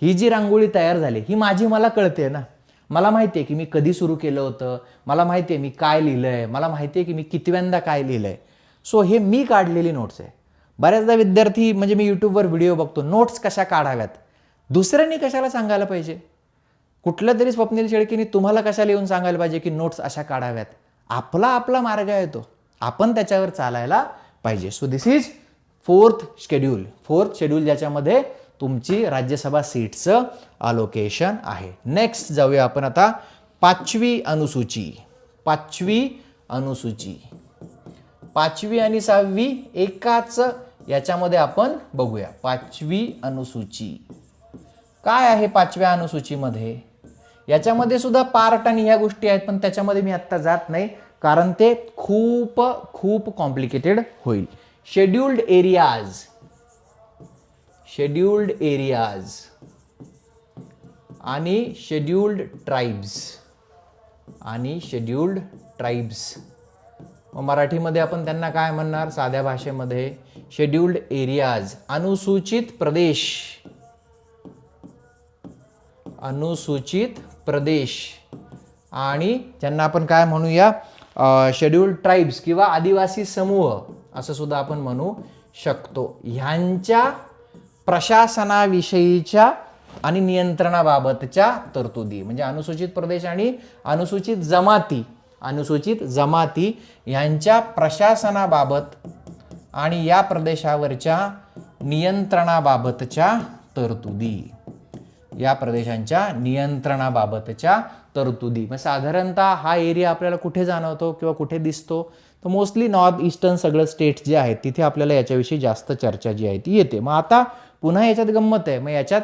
ही जी रांगोळी तयार झाली ही माझी, मला कळते ना. मला माहिती आहे की मी कधी सुरू केलं होतं, मला माहिती आहे मी काय लिहिलं आहे, मला माहिती आहे की मी कितव्यांदा काय लिहिलं आहे. सो हे मी काढलेली नोट्स आहे. बऱ्याचदा विद्यार्थी, म्हणजे मी यूट्यूबवर व्हिडिओ बघतो, नोट्स कशा काढाव्यात, दुसऱ्यांनी कशाला सांगायला पाहिजे. कुठल्या तरी स्वप्नील शेळकेंनी तुम्हाला कशाला येऊन सांगायला पाहिजे की नोट्स अशा काढाव्यात. आपला आपला मार्ग आहे तो, आपण त्याच्यावर चालायला पाहिजे. So this is fourth schedule ज्याच्यामध्ये तुमची राज्यसभा सीट्सचं अलोकेशन आहे. नेक्स्ट जाऊया आपण आता पाचवी अनुसूची आणि 6वी एकाच याच्यामध्ये आपण बघूया. पाचवी अनुसूची काय आहे? पाचव्या अनुसूचीमध्ये याच्यामध्ये सुद्धा पार्ट आणि ह्या गोष्टी आहेत, पण त्याच्यामध्ये मी आत्ता जात नाही कारण ते खूप खूप कॉम्प्लिकेटेड होईल. शेड्यूल्ड एरियाज आणि शेड्यूल्ड ट्राइब्स मराठीमध्ये आपण त्यांना काय म्हणणार? साध्या भाषेमध्ये शेड्यूल्ड एरियाज, अनुसूचित प्रदेश आणि ज्यांना आपण काय म्हणूया, शेड्यूल्ड ट्राइब्स किंवा आदिवासी समूह असं सुद्धा आपण म्हणू शकतो. ह्यांच्या प्रशासनाविषयीच्या आणि नियंत्रणाबाबतच्या तरतुदी, म्हणजे अनुसूचित प्रदेश आणि अनुसूचित जमाती यांच्या प्रशासनाबाबत आणि या प्रदेशावरच्या नियंत्रणाबाबतच्या तरतुदी. मग साधारणतः हा एरिया आपल्याला कुठे जाणवतो किंवा कुठे दिसतो? तर मोस्टली नॉर्थ ईस्टर्न सगळं स्टेट्स जे आहेत तिथे आपल्याला याच्याविषयी जास्त चर्चा जी आहे ती येते. मग आता पुन्हा याच्यात गंमत आहे. मग याच्यात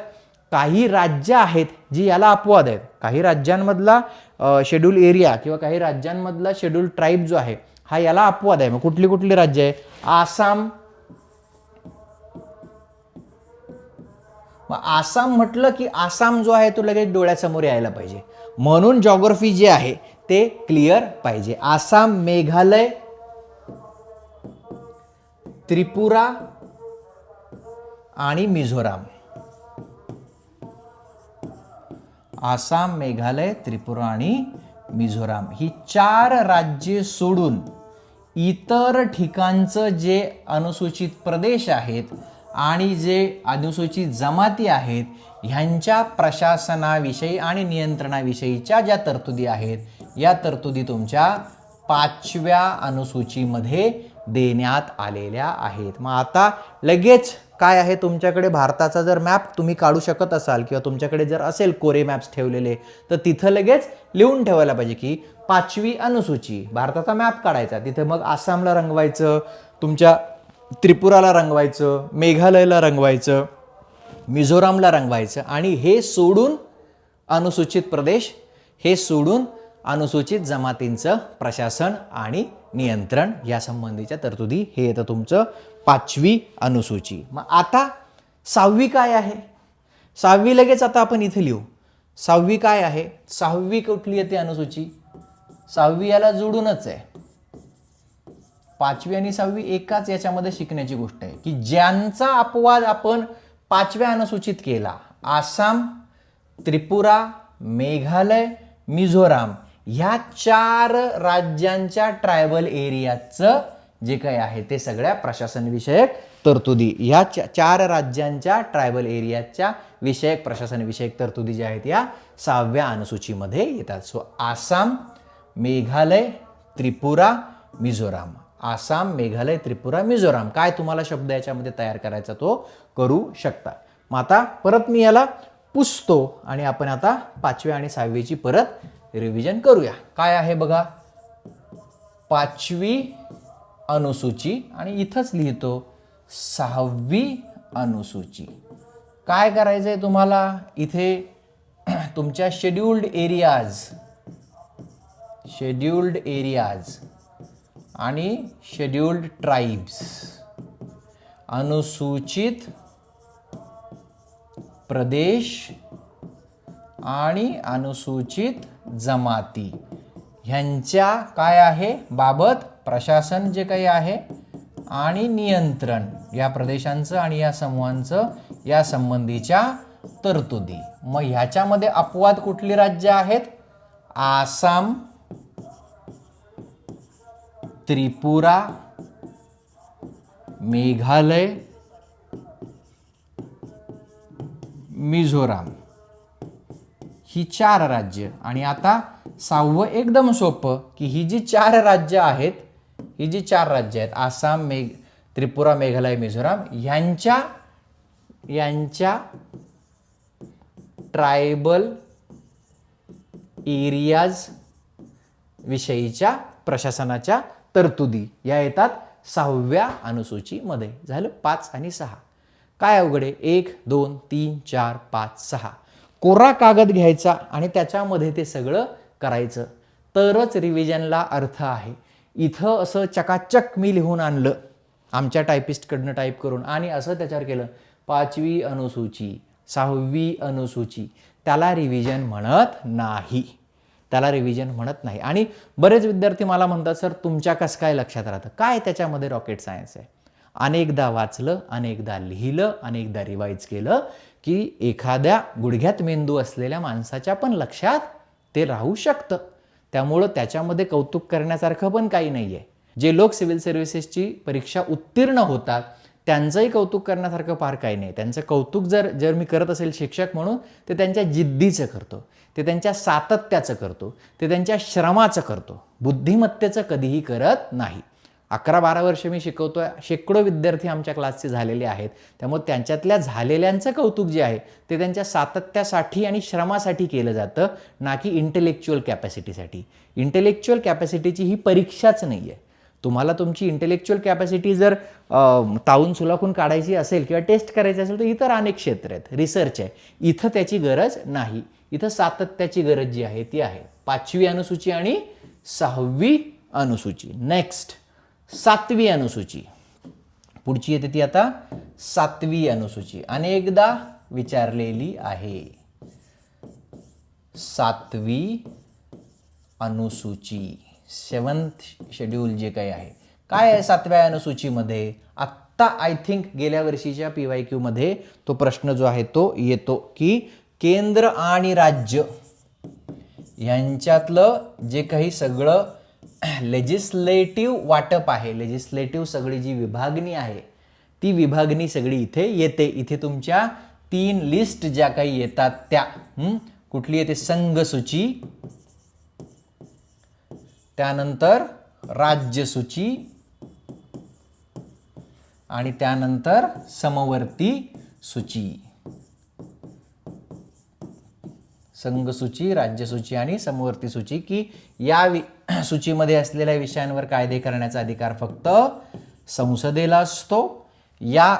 काही राज्य आहेत जी याला अपवाद आहेत. काही राज्यांमधला शेड्यूल एरिया किंवा काही राज्यांमधला शेड्यूल ट्राइब जो आहे हा याला अपवाद आहे. मग कुठली कुठली राज्य आहे? आसाम. मग आसाम म्हटलं की आसाम जो आहे तो लगेच डोळ्यासमोर यायला पाहिजे, म्हणून जॉग्राफी जे आहे ते क्लिअर पाहिजे. आसाम, मेघालय, त्रिपुरा आणि मिझोराम. आसाम, मेघालय, त्रिपुरा आणि मिझोराम ही 4 राज्ये सोडून इतर ठिकाणचं जे अनुसूचित प्रदेश आहेत आणि जे अनुसूचित जमाती आहेत ह्यांच्या प्रशासनाविषयी आणि नियंत्रणाविषयीच्या ज्या तरतुदी आहेत या तरतुदी तुमच्या 5व्या अनुसूचीमध्ये देण्यात आलेल्या आहेत. मग आता लगेच काय आहे, तुमच्याकडे भारताचा जर मॅप तुम्ही काढू शकत असाल किंवा तुमच्याकडे जर असेल कोरे मॅप्स ठेवलेले, तर तिथं लगेच लिहून ठेवायला पाहिजे की 5वी अनुसूची, भारताचा मॅप काढायचा, तिथे मग आसामला रंगवायचं, तुमच्या त्रिपुराला रंगवायचं, मेघालयला रंगवायचं, मिझोरामला रंगवायचं, आणि हे सोडून अनुसूचित प्रदेश, हे सोडून अनुसूचित जमातींचं प्रशासन आणि नियंत्रण या संबंधीच्या तरतुदी, हे येतं तुमचं 5वी अनुसूची. मग आता 6वी काय आहे? 6वी लगेच आता आपण इथे लिहू. 6वी काय आहे? 6वी कुठली येते अनुसूची? 6वी याला जोडूनच आहे. 5वी आणि 6वी एकाच याच्यामध्ये शिकण्याची गोष्ट आहे की ज्यांचा अपवाद आपण 5व्या अनुसूचित केला, आसाम, त्रिपुरा, मेघालय, मिझोराम, ह्या 4 राज्यांच्या ट्रायबल एरियाचं जे काही आहे ते सगळ्या प्रशासनविषयक तरतुदी, ह्या 4 राज्यांच्या ट्रायबल एरियाच्या विषयक प्रशासनविषयक तरतुदी ज्या आहेत या 6व्या अनुसूचीमध्ये येतात. सो आसाम, मेघालय, त्रिपुरा, मिझोराम. आसाम, मेघालय, त्रिपुरा, मिझोराम. काय तुम्हाला शब्द याच्यामध्ये तयार करायचा तो करू शकता. मग आता परत मी याला पुसतो आणि आपण आता 5व्या आणि 6वीची परत रिव्हिजन करूया. काय आहे बघा, 5वी अनुसूची आणि इथंच लिहितो 6वी अनुसूची. काय करायचंय तुम्हाला इथे, तुमच्या शेड्युल्ड एरियाज आणि शेड्युल्ड ट्राइब्स, अनुसूचित प्रदेश आणि अनुसूचित जमाती ह्यांच्या काय आहे बाबत प्रशासन जे काही आहे आणि नियंत्रण, या प्रदेशांचं आणि या समूहांचं या संबंधीच्या तरतुदी. मग ह्याच्यामध्ये अपवाद कुठली राज्य आहेत? आसाम, त्रिपुरा, मेघालय, मिझोराम, ही 4 राज्य. आणि आता 6वं एकदम सोपं की ही जी 4 राज्य आहेत, ही जी 4 राज्य आहेत आसाम, त्रिपुरा, मेघालय, मिझोराम, यांच्या ट्रायबल एरियाज विषयीच्या प्रशासनाच्या तरतुदी या येतात 6व्या अनुसूचीमध्ये. झालं 5 आणि 6. काय अवघड आहे? 1, 2, 3, 4, 5, 6. कोरा कागद घ्यायचा आणि त्याच्यामध्ये ते सगळं करायचं, तरच रिव्हिजनला अर्थ आहे. इथं असं चकाचक मी लिहून आणलं आमच्या टायपिस्टकडनं टाईप करून आणि असं त्याच्यावर केलं 5वी अनुसूची, 6वी अनुसूची, त्याला रिव्हिजन म्हणत नाही, त्याला रिव्हिजन म्हणत नाही. आणि बरेच विद्यार्थी मला म्हणतात सर तुमच्या कसं काय लक्षात राहतं? काय त्याच्यामध्ये रॉकेट सायन्स आहे? अनेकदा वाचलं, अनेकदा लिहिलं, अनेकदा रिवाईज केलं की एखाद्या गुडघ्यात मेंदू असलेल्या माणसाच्या पण लक्षात ते राहू शकतं. त्यामुळं त्याच्यामध्ये कौतुक करण्यासारखं पण काही नाही आहे. जे लोक सिव्हिल सर्व्हिसेसची परीक्षा उत्तीर्ण होतात त्यांचंही कौतुक करण्यासारखं फार काही नाही. त्यांचं कौतुक जर मी करत असेल शिक्षक म्हणून, ते त्यांच्या जिद्दीचं करतो, ते त्यांच्या सातत्याचं करतो, ते त्यांच्या श्रमाचं करतो, बुद्धिमत्तेचं कधीही करत नाही. 11-12 वर्ष मी शिकवतोय, शेकडो विद्यार्थी आमच्या क्लासचे झालेले आहेत. त्यामुळे त्यांच्यातल्या झालेल्यांचं कौतुक जे आहे ते त्यांच्या सातत्यासाठी आणि श्रमासाठी केलं जातं, ना की इंटेलेक्च्युअल कॅपॅसिटीसाठी. इंटेलेक्च्युअल कॅपॅसिटीची ही परीक्षाच नाही आहे. तुम्हाला तुमची इंटेलेक्च्युअल कॅपॅसिटी जर तावून सुलाखून काढायची असेल किंवा टेस्ट करायची असेल तर इतर अनेक क्षेत्र आहेत, रिसर्च आहे, इथं त्याची गरज नाही. इथं सातत्याची गरज जी आहे ती आहे. 5वी अनुसूची आणि 6वी अनुसूची. नेक्स्ट 7वी अनुसूची, पुढची येते ती आता 7वी अनुसूची, अनेकदा विचारलेली आहे. 7वी अनुसूची, 7th शेड्यूल जे काही आहे, काय आहे 7व्या अनुसूचीमध्ये? आत्ता आय थिंक गेल्या वर्षीच्या PYQ मध्ये तो प्रश्न जो आहे तो येतो की केंद्र आणि राज्य यांच्यातलं जे काही सगळं लेजिस्लेटिव्ह वाटप आहे, लेजिस्लेटिव्ह सगळी जी विभागणी आहे ती विभागणी सगळी इथे येते. इथे तुमच्या 3 लिस्ट ज्या काही येतात त्या कुठली येते? संघ सूची, त्यानंतर राज्यसूची आणि त्यानंतर समवर्ती सूची. संघसूची, राज्यसूची आणि समवर्ती सूची, की या सूचीमध्ये असलेल्या विषयांवर कायदे करण्याचा अधिकार फक्त संसदेला असतो. या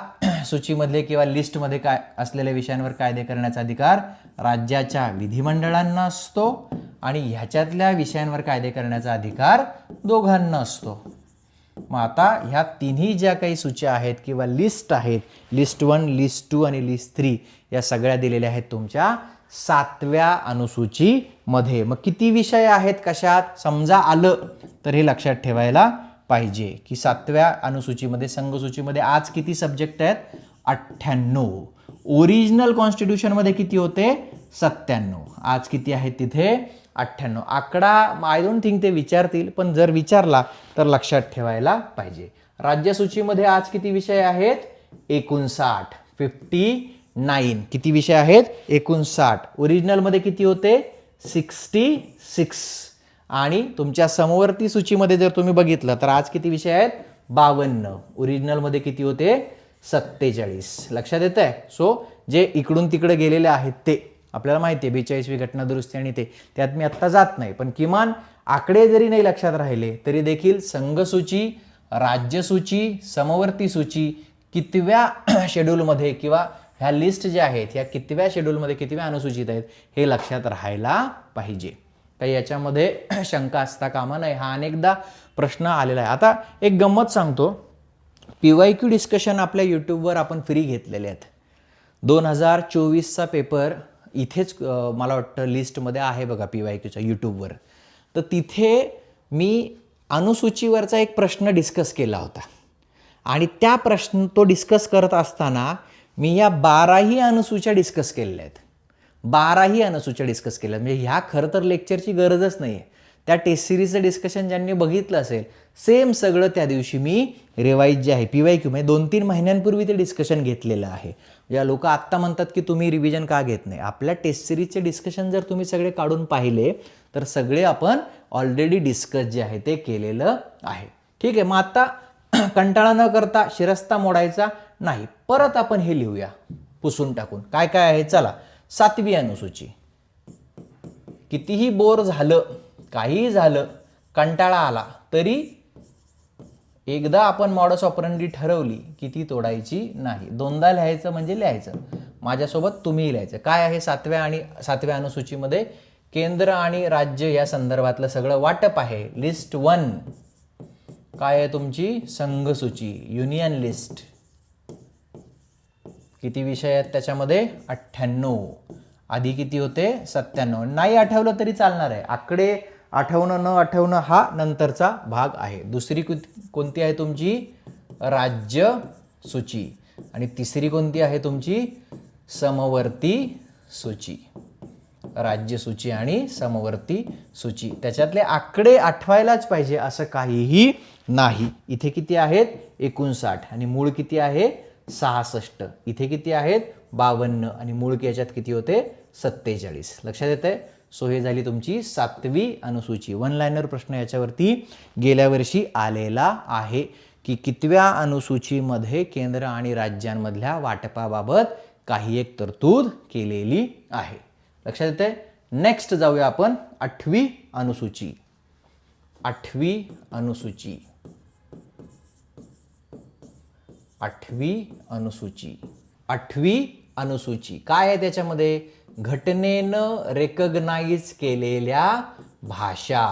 सूचीमधले किंवा लिस्टमध्ये काय असलेल्या विषयांवर कायदे करण्याचा अधिकार राज्याच्या विधिमंडळांना असतो आणि ह्याच्यातल्या विषयांवर कायदे करण्याचा अधिकार दोघांना असतो. मग आता ह्या तिन्ही ज्या काही सूच्या आहेत किंवा लिस्ट आहेत, लिस्ट 1, लिस्ट 2 आणि लिस्ट 3, या सगळ्या दिलेल्या आहेत तुमच्या 7व्या अनुसूचीमध्ये. मग किती विषय आहेत कशात समजा आलं तर हे लक्षात ठेवायला पाहिजे की 7व्या अनुसूचीमध्ये संघसूचीमध्ये आज किती सब्जेक्ट आहेत? 98. ओरिजिनल कॉन्स्टिट्यूशनमध्ये किती होते? 97. आज किती आहेत तिथे? 98. आकडा आय डोंट थिंक ते विचारतील, पण जर विचारला तर लक्षात ठेवायला पाहिजे. राज्यसूचीमध्ये आज किती विषय आहेत? 59. 59. किती विषय आहेत? 59. ओरिजिनलमध्ये किती होते? 66. आणि तुमच्या समवर्ती सूचीमध्ये जर तुम्ही बघितलं तर आज किती विषय आहेत? 52. ओरिजिनलमध्ये किती होते? 47. लक्षात येत आहे? सो जे इकडून तिकडे गेलेले आहेत ते आपल्याला माहिती आहे, 42वी घटना दुरुस्ती आणि ते त्यात मी आत्ता जात नाही, पण किमान आकडे जरी नाही लक्षात राहिले तरी देखील संघसूची, राज्यसूची, समवर्ती सूची कितव्या शेड्यूलमध्ये किंवा ह्या लिस्ट ज्या आहेत ह्या कितव्या शेड्यूलमध्ये कितव्या अनुसूचित आहेत हे लक्षात राहायला पाहिजे. काही याच्यामध्ये शंका असता कामा नये. हा अनेकदा प्रश्न आलेला आहे. आता एक गंमत सांगतो, PYQ डिस्कशन आपल्या यूट्यूबवर आपण फ्री घेतलेले आहेत. 2024चा पेपर इथेच मला वाटतं लिस्टमध्ये आहे बघा PYQच्या यूट्यूबवर. तर तिथे मी अनुसूचीवरचा एक प्रश्न डिस्कस केला होता आणि त्या तो डिस्कस करत असताना मी या 12ही अनुसूच्या डिस्कस केलेल्या आहेत. 12ही अनुसूच्या डिस्कस केल्या. म्हणजे ह्या खरं तर लेक्चरची गरजच नाही आहे. त्या टेस्ट सिरीजचं डिस्कशन ज्यांनी बघितलं असेल सेम सगळं त्या दिवशी मी रिवाईज जे आहे PYQ म्हणजे 2-3 महिन्यांपूर्वी ते डिस्कशन घेतलेलं आहे. या लोक आत्ता म्हणतात की तुम्ही रिव्हिजन का घेत नाही. आपल्या टेस्ट सिरीजचे डिस्कशन जर तुम्ही सगळे काढून पाहिले तर सगळे आपण ऑलरेडी डिस्कस जे आहे ते केलेलं आहे. ठीक आहे. मग आता कंटाळा न करता शिरस्ता मोडायचा नाही, परत आपण हे लिहूया पुसून टाकून. काय काय आहे चला. 7वी अनुसूची. कितीही बोर झालं, काही झालं, कंटाळा आला तरी एकदा आपण मॉडस ऑपरंडी ठरवली की ती तोडायची नाही. 2दा लिहायचं म्हणजे लिहायचं. माझ्यासोबत तुम्ही लिहायचं. काय आहे 7व्या अनुसूचीमध्ये? केंद्र आणि राज्य या संदर्भातलं सगळं वाटप आहे. लिस्ट 1 काय आहे तुमची? संघसूची, युनियन लिस्ट. किती विषय आहेत त्याच्यामध्ये? 98. आधी किती होते? 97. नाही आठवलं तरी चालणार आहे. आकडे आठवणं न आठवणं हा नंतरचा भाग आहे. दुसरी कोणती आहे तुमची? राज्य सूची. आणि तिसरी कोणती आहे तुमची? समवर्ती सूची. राज्य सूची आणि समवर्ती सूची. त्याच्यातले आकडे आठवायलाच पाहिजे असं काहीही नाही. इथे किती आहेत? 59. आणि मूळ किती आहे? 66. इथे किती आहेत? 52. आणि मूळ याच्यात किती होते? 47. लक्षात येतंय? सो हे झाली तुमची 7वी अनुसूची. 1 लाइनर प्रश्न याच्यावरती गेल्या वर्षी आलेला आहे की कितव्या अनुसूचीमध्ये केंद्र आणि राज्यांमधल्या वाटपाबाबत काही एक तरतूद केलेली आहे. लक्षात येतंय? नेक्स्ट जाऊया आपण 8वी अनुसूची. 8वी अनुसूची. 8वी अनुसूची. 8वी अनुसूची काय आहे त्याच्यामध्ये? घटनेनं रेकग्नाइज केलेल्या भाषा.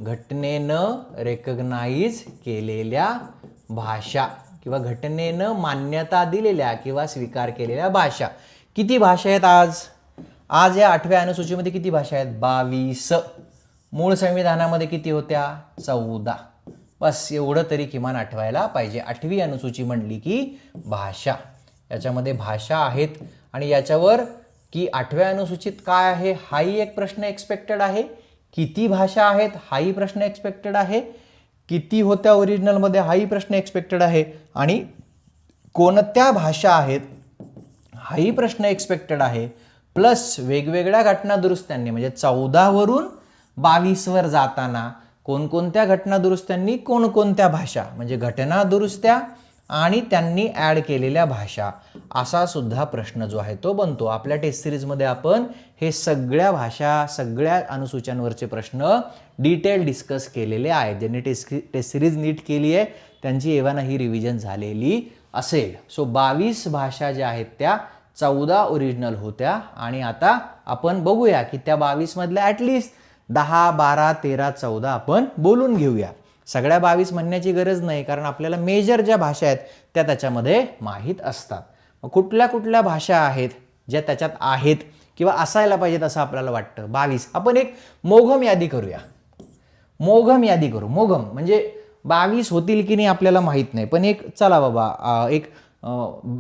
घटनेनं रेकग्नाइज केलेल्या भाषा किंवा घटनेनं मान्यता दिलेल्या किंवा स्वीकार केलेल्या भाषा. किती भाषा आहेत आज या 8व्या अनुसूचीमध्ये? किती भाषा आहेत? 22. मूळ संविधानामध्ये किती होत्या? 14. बस एवढं तरी किमान आठवायला पाहिजे. 8वी अनुसूची म्हणली की भाषा. याच्यामध्ये भाषा आहेत आणि याच्यावर की 8व्या अनुसूचित काय आहे हाही एक प्रश्न एक्सपेक्टेड आहे. किती भाषा आहेत हाही प्रश्न एक्सपेक्टेड आहे. किती होत्या ओरिजिनलमध्ये हाही प्रश्न एक्सपेक्टेड आहे. आणि कोणत्या भाषा आहेत हाही प्रश्न एक्सपेक्टेड आहे. प्लस वेगवेगळ्या घटना दुरुस्त्यांनी म्हणजे 14 वरून 22 वर जाताना कोणकोणत्या घटना दुरुस्त्यांनी कोणकोणत्या भाषा, म्हणजे घटना दुरुस्त्या आणि त्यांनी ॲड केलेल्या भाषा, असा सुद्धा प्रश्न जो आहे तो बनतो. आपल्या टेस्ट सिरीजमध्ये आपण हे सगळ्या भाषा, सगळ्या अनुसूच्यांवरचे प्रश्न डिटेल डिस्कस केलेले आहेत. ज्यांनी टेस्ट सिरीज नीट केली आहे त्यांची एव्हाना ही रिव्हिजन झालेली असेल. सो 22 भाषा ज्या आहेत त्या 14 ओरिजिनल होत्या आणि आता आपण बघूया की त्या 22 मधल्या ॲटलिस्ट 10, 12, 13, 14 आपण बोलून घेऊया. सगळ्या 22 म्हणण्याची गरज नाही, कारण आपल्याला मेजर ज्या भाषा आहेत त्या त्याच्यामध्ये माहीत असतात. कुठल्या कुठल्या भाषा आहेत ज्या त्याच्यात आहेत किंवा असायला पाहिजेत असं आपल्याला वाटतं? 22. आपण एक मोघम यादी करूया. मोघम यादी करू. मोघम म्हणजे 22 होतील की नाही आपल्याला माहीत नाही, पण एक चला बाबा एक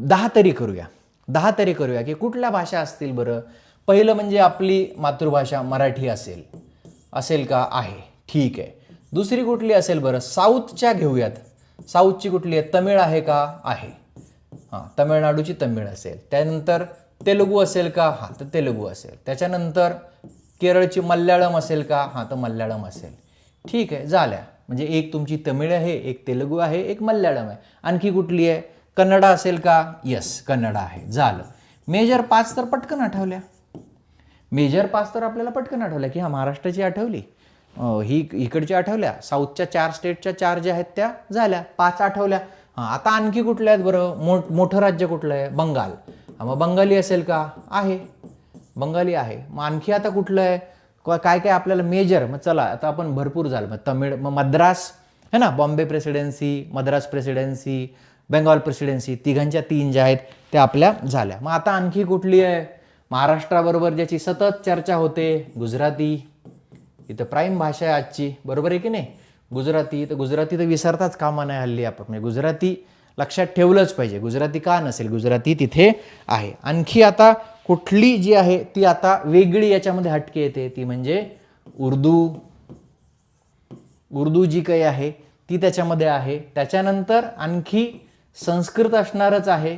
10 तरी करूया. 10 तरी करूया की कुठल्या भाषा असतील बरं. पहिलं म्हणजे आपली मातृभाषा मराठी असेल का? आहे. ठीक आहे. दुसरी कुठली असेल बरं? साऊथच्या घेऊयात. साऊथची कुठली आहे? तमिळ आहे का? आहे. हां, तमिळनाडूची तमिळ असेल. त्यानंतर तेलुगू असेल का? हां, तर तेलुगू असेल. त्याच्यानंतर केरळची मल्याळम असेल का? हां, तर मल्याळम असेल. ठीक आहे, झाल्या. म्हणजे एक तुमची तमिळ आहे, एक तेलुगू आहे, एक मल्याळम आहे. आणखी कुठली आहे? कन्नडा असेल का? यस, कन्नडा आहे. झालं. मेजर 5 तर पटकन आठवल्या. मेजर 5 तर आपल्याला पटकन आठवल्या की हा महाराष्ट्राची आठवली, ही इकडची आठवल्या, साऊथच्या 4 स्टेटच्या 4 ज्या आहेत त्या झाल्या, 5 आठवल्या. हां, आता आणखी कुठल्या आहेत बरं? मोठं राज्य कुठलं आहे? बंगाल. मग बंगाली असेल का? आहे, बंगाली आहे. मग आणखी आता कुठलं आहे? काय काय आपल्याला मेजर? मग चला आता आपण भरपूर झालं. मग तमिळ, मग मद्रास है ना, Bombay presidency, Madras presidency, Bengal presidency, तिघांच्या 3 ज्या आहेत त्या आपल्या झाल्या. मग आता आणखी कुठली आहे? महाराष्ट्राबरोबर ज्याची सतत चर्चा होते, गुजराती. इथं प्राईम भाषा आहे आजची, बरोबर आहे की नाही? गुजराती. तर गुजराती तर विसरताच कामा नाही हल्ली आपण. म्हणजे गुजराती लक्षात ठेवलंच पाहिजे. गुजराती का नसेल? गुजराती तिथे आहे. आणखी आता कुठली जी आहे ती आता वेगळी याच्यामध्ये हटके येते, ती म्हणजे उर्दू. उर्दू जी काही आहे ती त्याच्यामध्ये आहे. त्याच्यानंतर आणखी संस्कृत असणारच आहे.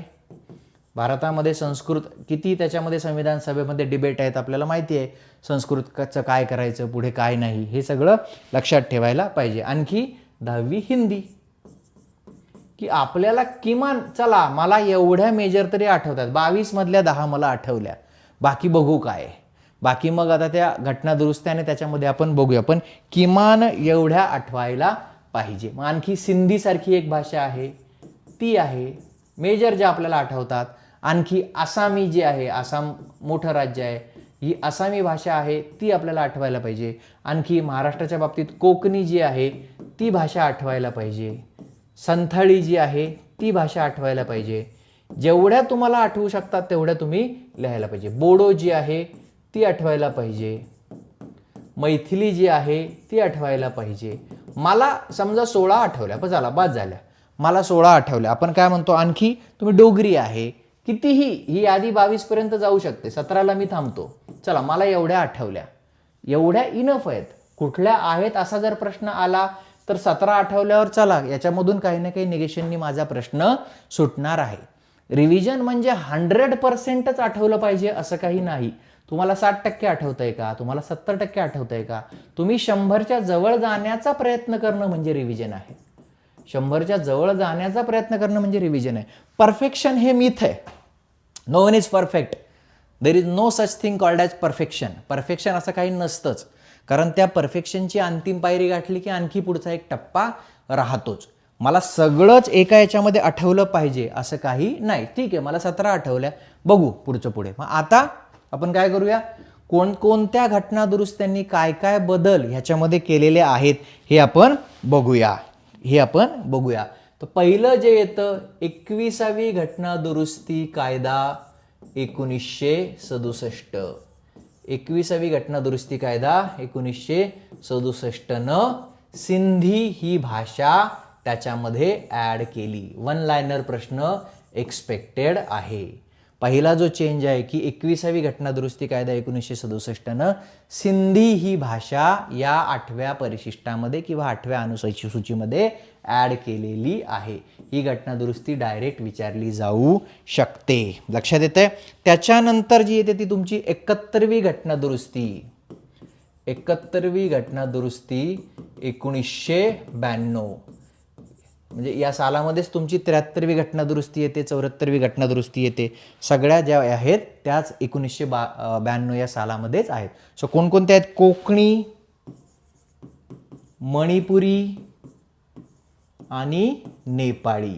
भारतामध्ये संस्कृत किती, त्याच्यामध्ये संविधान सभेमध्ये डिबेट आहेत, आपल्याला माहिती आहे. संस्कृतचं काय करायचं, पुढे काय नाही, हे सगळं लक्षात ठेवायला पाहिजे. आणखी 10वी हिंदी, की आपल्याला किमान चला मला एवढ्या मेजर तरी आठवतात. 22 मधल्या 10 मला आठवल्या, बाकी बघू काय. बाकी मग आता त्या घटना दुरुस्त्याने त्याच्यामध्ये आपण बघूया, पण किमान एवढ्या आठवायला पाहिजे. मग आणखी सिंधी सारखी एक भाषा आहे, ती आहे मेजर ज्या आपल्याला आठवतात. आणखी आसामी जी आहे, आसाम मोठं राज्य आहे, ही आसामी भाषा आहे, ती आपल्याला आठवायला पाहिजे. आणखी महाराष्ट्राच्या बाबतीत कोकणी जी आहे ती भाषा आठवायला पाहिजे. संथाळी जी आहे ती भाषा आठवायला पाहिजे. जेवढ्या तुम्हाला आठवू शकतात तेवढ्या तुम्ही लिहायला पाहिजे. बोडो जी आहे ती आठवायला पाहिजे. मैथिली जी आहे ती आठवायला पाहिजे. मला समजा 16 आठवल्या, पण झाला, बाद झाल्या. मला 16 आठवल्या. आपण काय म्हणतो? आणखी तुम्ही डोगरी आहे, कितीही ही यादी 22 पर्यंत जाऊ शकते. 17ला मी थांबतो. चला, मला एवढ्या आठवल्या, एवढ्या इनफ आहेत. कुठल्या आहेत असा जर प्रश्न आला तर 17 आठवल्यावर चला याच्यामधून काही ना काही निगेशननी माझा प्रश्न सुटणार आहे. रिव्हिजन म्हणजे 100%च आठवलं पाहिजे असं काही नाही. तुम्हाला 60% आठवतंय का? तुम्हाला 70% आठवतंय का? तुम्ही 100च्या जवळ जाण्याचा प्रयत्न करणं म्हणजे रिव्हिजन आहे. 100च्या जवळ जाण्याचा प्रयत्न करणं म्हणजे रिव्हिजन आहे. परफेक्शन हे मिथ आहे. No one is perfect. There is no such thing called as perfection. Perfection असं काही नसतंच, कारण त्या परफेक्शनची अंतिम पायरी गाठली की आणखी पुढचा एक टप्पा राहतोच. मला सगळंच एका याच्यामध्ये आठवलं पाहिजे असं काही नाही. ठीक आहे, मला 17 आठवल्या, बघू पुढचं पुढे. मग आता आपण काय करूया? कोणकोणत्या घटना दुरुस्त्यांनी काय काय बदल ह्याच्यामध्ये केलेले आहेत हे आपण बघूया. तर पहिलं जे येतं 21वी घटना दुरुस्ती कायदा 1967. 21वी घटना दुरुस्ती कायदा 1967 न सिंधी ही भाषा त्याच्यामध्ये ॲड केली. 1 लाइनर प्रश्न एक्सपेक्टेड आहे. पहिला जो चेंज आहे की 21वी घटना दुरुस्ती कायदा 1967 न सिंधी ही भाषा या 8व्या परिशिष्टामध्ये किंवा 8व्या अनुसूचीमध्ये ॲड केलेली आहे. ही घटना दुरुस्ती डायरेक्ट विचारली जाऊ शकते. लक्षात येते? त्याच्यानंतर जी येते ती तुमची 71वी घटना दुरुस्ती. 71वी घटना दुरुस्ती 1992, म्हणजे या सालामध्येच तुमची 73वी घटना दुरुस्ती येते, 74वी घटना दुरुस्ती येते. सगळ्या ज्या आहेत त्याच 1992 या सालामध्येच आहेत. सो कोणकोणत्या आहेत? कोकणी, मणिपुरी आणि नेपाळी.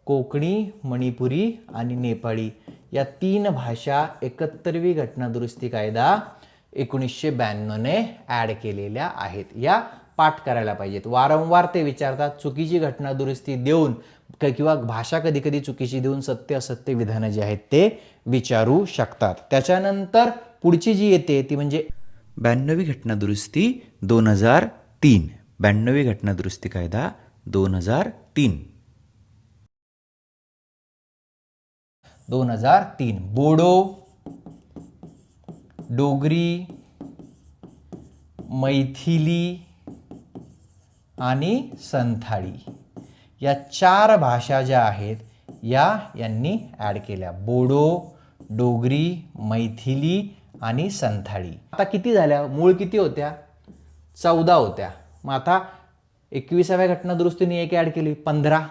कोकणी, मणिपुरी आणि नेपाळी या 3 भाषा 71वी घटना दुरुस्ती कायदा 1992ने ॲड केलेल्या आहेत. या पाठ करायला पाहिजेत. वारंवार ते विचारतात, चुकीची घटना दुरुस्ती देऊन किंवा भाषा कधी कधी चुकीची देऊन सत्य असत्य विधानं जे आहेत ते विचारू शकतात. त्याच्यानंतर पुढची जी येते ती म्हणजे 92वी घटना दुरुस्ती 2003. 92वी घटना दुरुस्ती कायदा 2003. 2003 बोडो, डोगरी, मैथिली आणि संथाळी या 4 भाषा ज्या आहेत यांनी ॲड केल्या. बोडो, डोगरी, मैथिली आणि संथाळी. आता किती झाल्या? मूळ किती होत्या? 14 होत्या. मग आता 21व्या घटना दुरुस्तीने 1 ॲड केली, 15.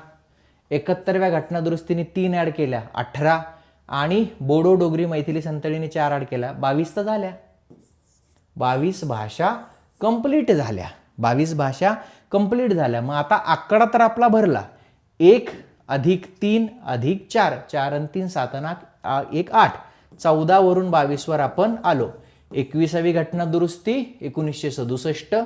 71व्या घटना दुरुस्तीने 3 ॲड केल्या, 18. आणि बोडो, डोगरी, मैथिली, संथाळीने 4 ॲड केल्या, 22 तर झाल्या. 22 भाषा कंप्लीट झाल्या. 22 भाषा कंप्लीट झाल्या. मग आता आकडा तर आपला भरला. 1 + 3 + 4, 4 आणि 3 7 आणि 1 8. 14 वरून 22 वर आपण आलो. 21वी घटना दुरुस्ती 1967,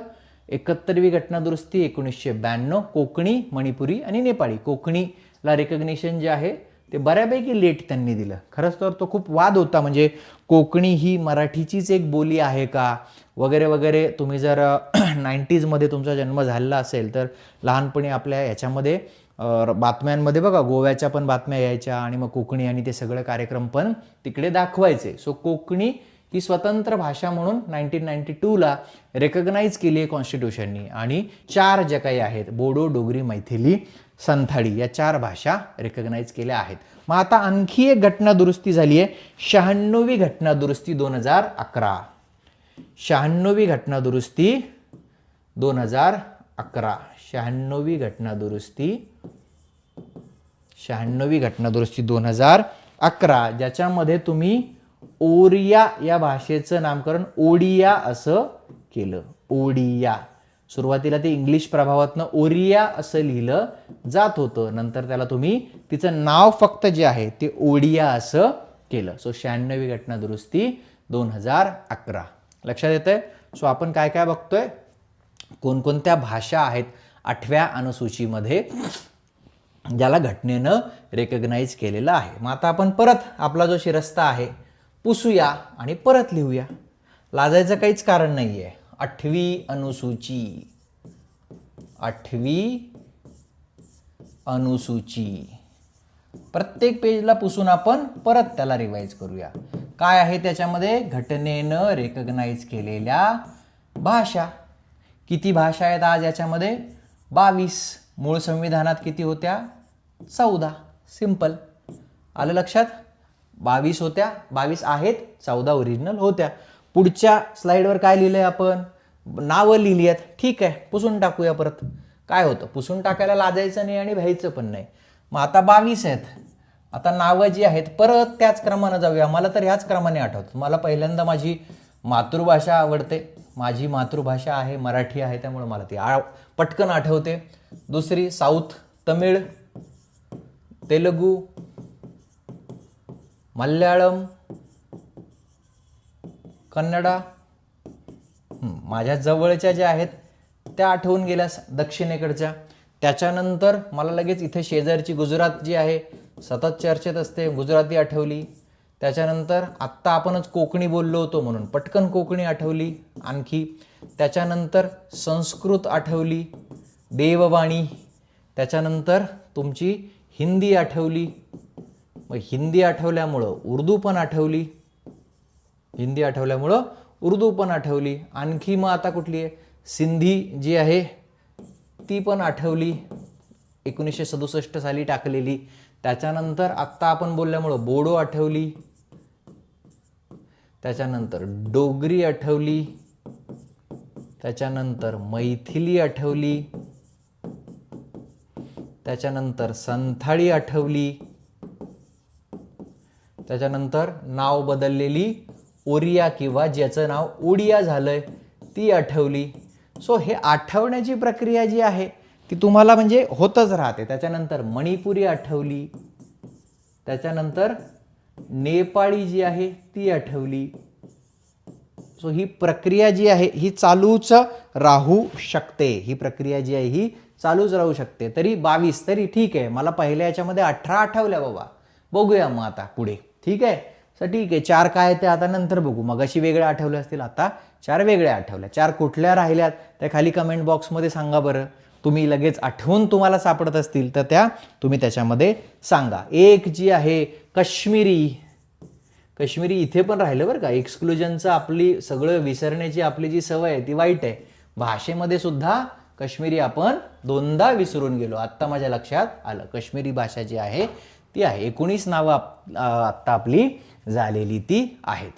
71वी घटना दुरुस्ती 1992. कोकणी, मणिपुरी आणि नेपाळी. कोकणीला रिकग्निशन जे आहे ते बऱ्यापैकी लेट त्यांनी दिलं. खरंच तर तो खूप वाद होता, म्हणजे कोकणी ही मराठीचीच एक बोली आहे का वगैरे वगैरे. तुम्ही जर 90sमध्ये तुमचा जन्म झालेला असेल तर लहानपणी आपल्या याच्यामध्ये बातम्यांमध्ये बघा गोव्याच्या पण बातम्या यायच्या आणि मग कोकणी आणि ते सगळे कार्यक्रम पण तिकडे दाखवायचे. सो कोकणी ही स्वतंत्र भाषा म्हणून 1992ला रेकग्नाइज केली आहे कॉन्स्टिट्यूशननी. आणि 4 ज्या काही आहेत बोडो, डोगरी, मैथिली, संथाळी या 4 भाषा रेकग्नाइज केल्या आहेत. मग आता आणखी एक घटना दुरुस्ती झाली आहे, 96वी घटना दुरुस्ती 2011. 96वी घटना दुरुस्ती 2011. 96वी घटना दुरुस्ती 2011, ज्याच्यामध्ये तुम्ही ओरिया या भाषेचं नामकरण ओडिया असं केलं. ओडिया. सुरुवातीला ते इंग्लिश प्रभावातनं ओरिया असं लिहिलं जात होतं, नंतर त्याला तुम्ही तिचं नाव फक्त जे आहे ते ओडिया असं केलं. सो 96वी घटना दुरुस्ती 2011. लक्षात येतंय? सो आपण काय काय बघतोय, कोणकोणत्या भाषा आहेत 8व्या अनुसूचीमध्ये ज्याला घटनेनं रेकग्नाइज केलेलं आहे. मग आता आपण परत आपला जो शिरस्ता आहे पुसूया आणि परत लिहूया. लाजायचं काहीच कारण नाहीये. 8वी अनुसूची, 8वी अनुसूची प्रत्येक पेजला पुसून आपण परत त्याला रिवाइज करूया. काय आहे त्याच्यामध्ये? घटनेनं रेकग्नाइज केलेल्या भाषा. किती भाषा आहेत आज याच्यामध्ये? 22. मूळ संविधानात किती होत्या? 14. सिंपल. आलं लक्षात? 22 होत्या, 22 आहेत, 14 ओरिजिनल होत्या. पुढच्या स्लाइडवर काय लिहिलंय आपण? नावं लिहिली आहेत. ठीक आहे, पुसून टाकूया परत. काय होतं? पुसून टाकायला लाजायचं नाही आणि भ्यायचं पण नाही. मग आता 22 आहेत. आता नावं जी आहेत परत त्याच क्रमानं जाऊया. मला तर ह्याच क्रमाने आठवतं. मला पहिल्यांदा माझी मातृभाषा आवडते. माझी मातृभाषा आहे मराठी आहे, त्यामुळे मला ती पटकन आठवते. दुसरी साऊथ, तमिळ, तेलुगू, मल्याळम, कन्नडा. माझ्या जवळच्या ज्या आहेत त्या आठवून गेल्या दक्षिणेकडच्या. त्याच्यानंतर मला लगेच इथे शेजारची गुजरात जी आहे सतत चर्चेत असते, गुजराती आठवली. त्याच्यानंतर आत्ता आपणच कोकणी बोललो होतो म्हणून पटकन कोकणी आठवली आणखी. त्याच्यानंतर संस्कृत आठवली, देववाणी. त्याच्यानंतर तुमची हिंदी आठवली. मग हिंदी आठवल्यामुळं उर्दू पण आठवली. हिंदी आठवल्यामुळं उर्दू पण आठवली. आणखी मग आता कुठली आहे? सिंधी जी आहे ती पण आठवली, 1967 साली टाकलेली. त्याच्यानंतर आत्ता आपण बोलल्यामुळं बोडो आठवली. त्याच्यानंतर डोगरी आठवली. त्याच्यानंतर मैथिली आठवली, त्याच्यानंतर संथाळी आठवली, त्याच्यानंतर नाव बदललेली ओरिया किंवा ज्याचं नाव ओडिया झालंय ती आठवली. सो हे आठवण्याची प्रक्रिया जी आहे ती तुम्हाला म्हणजे होतच राहते. त्याच्यानंतर मणिपुरी आठवली, त्याच्यानंतर नेपाळी जी आहे ती आठवली. सो ही प्रक्रिया जी आहे ही चालूच राहू शकते. ही प्रक्रिया जी आहे ही चालूच राहू शकते. तरी 22 तरी ठीक आहे. मला पहिल्या याच्यामध्ये 18 आठवल्या बाबा. बघूया मग आता पुढे. ठीक आहे. तर ठीक आहे. 4 काय ते आता नंतर बघू. मगाशी वेगळ्या आठवल्या असतील, आता 4 वेगळ्या आठवल्या. 4 कुठल्या राहिल्यात त्या खाली कमेंट बॉक्समध्ये सांगा बरं. तुम्ही लगेच आठवून तुम्हाला सापडत असतील तर त्या तुम्ही त्याच्यामध्ये सांगा. एक जी आहे काश्मीरी. काश्मीरी इथे पण राहिलं बरं का. एक्सक्लुजनचं आपली सगळं विसरण्याची आपली जी सवय आहे ती वाईट आहे. भाषेमध्ये सुद्धा काश्मीरी आपण दोनदा विसरून गेलो. आत्ता माझ्या लक्षात आलं. काश्मीरी भाषा जी आहे ती आहे. 19 नावं आत्ता आपली झालेली ती आहेत.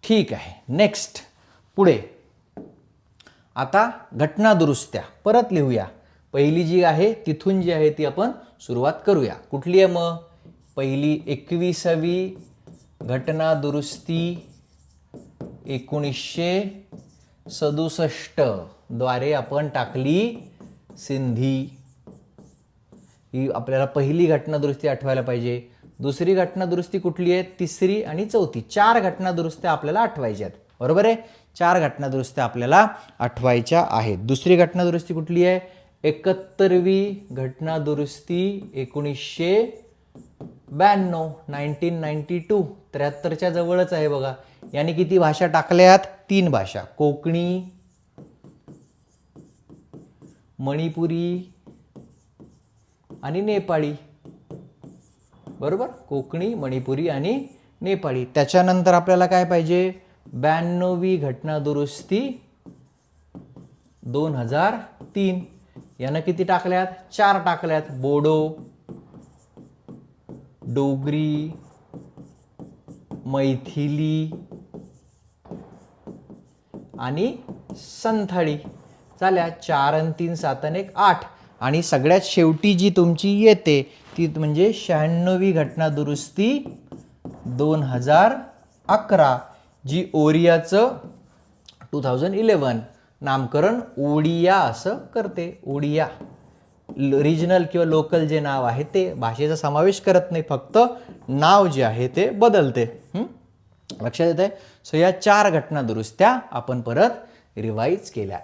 ठीक आहे. नेक्स्ट पुढे आता घटना दुरुस्त्या परत लिहूया. पहिली जी आहे तिथून जी आहे ती आपण सुरुवात करूया. कुठली आहे मग? पहिली 21वी घटना दुरुस्ती 1967 द्वारे आपण टाकली सिंधी. ही आपल्याला पहिली घटना दुरुस्ती आठवायला पाहिजे. दुसरी घटना दुरुस्ती कुठली आहे? तिसरी आणि चौथी. 4 घटना दुरुस्त्या आपल्याला आठवायच्या आहेत. बरोबर आहे. 4 घटना दुरुस्त्या आपल्याला आठवायच्या आहेत. दुसरी घटना दुरुस्ती कुठली आहे? 71वी घटना दुरुस्ती 1992 1992. 73च्या जवळच आहे बघा. याने किती भाषा टाकल्यात? 3 भाषा. कोकणी, मणिपुरी आणि नेपाळी. बरोबर. कोकणी, मणिपुरी आणि नेपाळी. त्याच्यानंतर आपल्याला काय पाहिजे? 92वी घटना दुरुस्ती 2003. यानं किती टाकल्यात? 4 टाकल्यात. बोडो, डोगरी, मैथिली आणि संथाळी. झाल्या 4 आणि 3 7 आणि 1 8. आणि सगळ्यात शेवटी जी तुमची येते ती म्हणजे 96वी घटना दुरुस्ती 2011 जी ओरियाचं 2011 नामकरण ओडिया असं करते. ओडिया रिजनल किंवा लोकल जे नाव आहे ते भाषेचा समावेश करत नाही, फक्त नाव जे आहे ते बदलते. लक्षात येत आहे. सो या 4 घटना दुरुस्त्या आपण परत रिवाईज केल्या.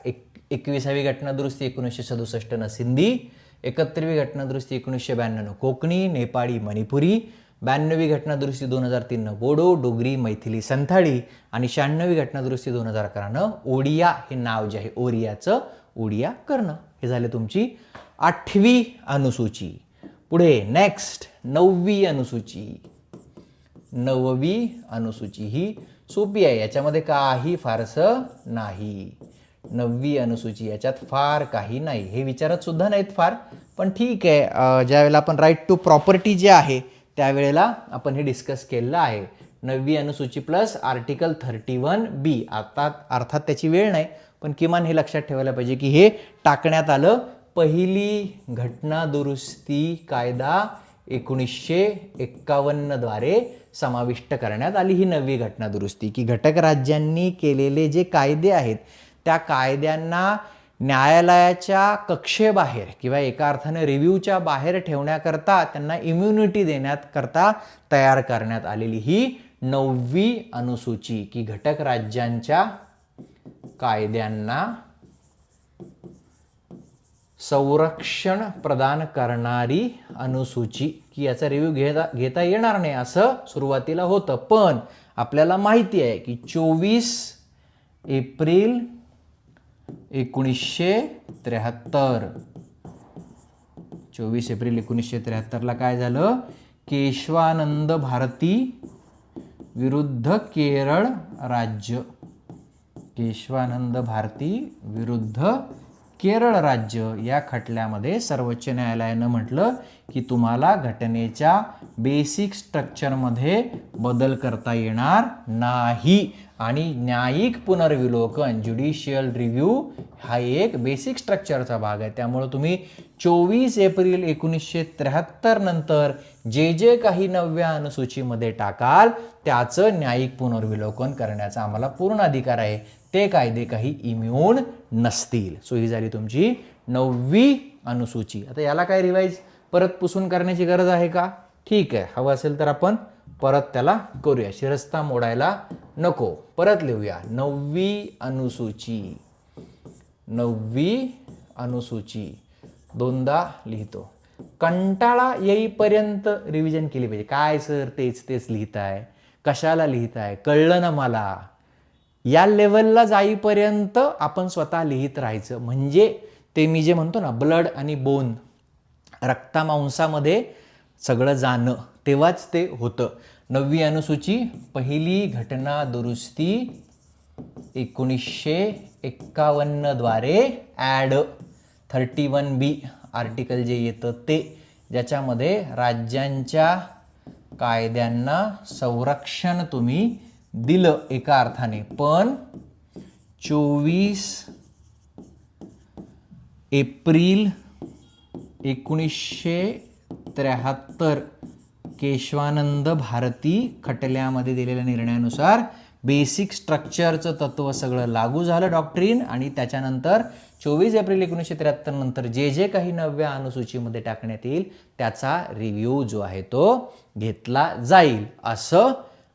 21वी घटना दुरुस्ती 1967 सिंधी, 71वी घटना दुरुस्ती 1992 कोकणी, नेपाळी, मणिपुरी, 92वी घटना दुरुस्ती 2003 बोडो, डोगरी, मैथिली, संथाळी आणि 96वी घटना दुरुस्ती 2011 ओडिया हे नाव जे आहे ओरियाचं ओडिया करणं. हे झाले तुमची 8वी अनुसूची. पुढे नेक्स्ट 9वी अनुसूची. 9वी अनुसूची ही सोपी आहे. याच्यामध्ये काही फारसं नाही. 9वी अनुसूची याच्यात फार काही नाही. हे विचारत सुद्धा नाहीत फार, पण ठीक आहे. ज्यावेळेला आपण राईट टू प्रॉपर्टी जे आहे त्यावेळेला आपण हे डिस्कस केलेलं आहे. 9वी अनुसूची प्लस आर्टिकल 31B. आता अर्थात त्याची वेळ नाही, पण किमान हे लक्षात ठेवायला पाहिजे की हे टाकण्यात आलं. पहिली घटना दुरुस्ती कायदा 1951 द्वारे समाविष्ट करण्यात आली ही 9वी घटना दुरुस्ती. की घटक राज्यांनी केलेले जे कायदे आहेत त्या कायद्यांना न्यायालयाच्या कक्षेबाहेर किंवा एका अर्थाने रिव्ह्यूच्या बाहेर ठेवण्याकरता त्यांना इम्युनिटी देण्याकरता तयार करण्यात आलेली ही 9वी अनुसूची. की घटक राज्यांच्या कायद्यांना संरक्षण प्रदान करणारी अनुसूची. की याचा रिव्ह्यू घेता येणार नाही असं सुरुवातीला होतं, पण आपल्याला माहिती आहे की 24 एप्रिल 1973 24 एप्रिल 1973 काय झालं? केशवानंद भारती विरुद्ध केरळ राज्य. केशवानंद भारती विरुद्ध केरळ राज्य या खटल्यामध्ये सर्वोच्च न्यायालयानं म्हटलं की तुम्हाला घटनेच्या बेसिक स्ट्रक्चरमध्ये बदल करता येणार नाही आणि न्यायिक पुनर्विलोकन ज्युडिशियल रिव्ह्यू हा एक बेसिक स्ट्रक्चरचा भाग आहे. त्यामुळे तुम्ही 24 एप्रिल 1973 नंतर जे जे काही 9व्या अनुसूचीमध्ये टाकाल त्याचं न्यायिक पुनर्विलोकन करण्याचा आम्हाला पूर्ण अधिकार आहे. ते कायदे काही इम्यून नसतील. सो ही झाली तुमची 9वी अनुसूची. आता याला काय रिवाईज परत पुसून करण्याची गरज आहे का? ठीक आहे, हवं असेल तर आपण परत त्याला करूया. शिरस्ता मोडायला नको. परत लिहूया. 9वी अनुसूची. 9वी अनुसूची दोनदा लिहितो. कंटाळा येईपर्यंत रिव्हिजन केली पाहिजे. काय सर तेच तेच लिहिताय, कशाला लिहिताय, कळलं ना मला. या लेवलला जाईपर्यंत आपण स्वतः लिहित राहायचं. म्हणजे ते मी जे म्हणतो ना ब्लड आणि बोन, रक्तामांसामध्ये सगळं जाणं, तेव्हाच ते होतं. 9वी अनुसूची पहिली घटना दुरुस्ती 1951 द्वारे ॲड 31B आर्टिकल जे येतं ते, ज्याच्यामध्ये राज्यांच्या कायद्यांना संरक्षण तुम्ही दिलं एका अर्थाने. पण 24 एप्रिल 1973 केशवानंद भारती खटल्यामध्ये दिलेल्या निर्णयानुसार बेसिक स्ट्रक्चरचं तत्व सगळं लागू झालं डॉक्ट्रीन. आणि त्याच्यानंतर 24 एप्रिल 1973 नंतर जे जे काही 9व्या अनुसूचीमध्ये टाकण्यात येईल त्याचा रिव्ह्यू जो आहे तो घेतला जाईल असं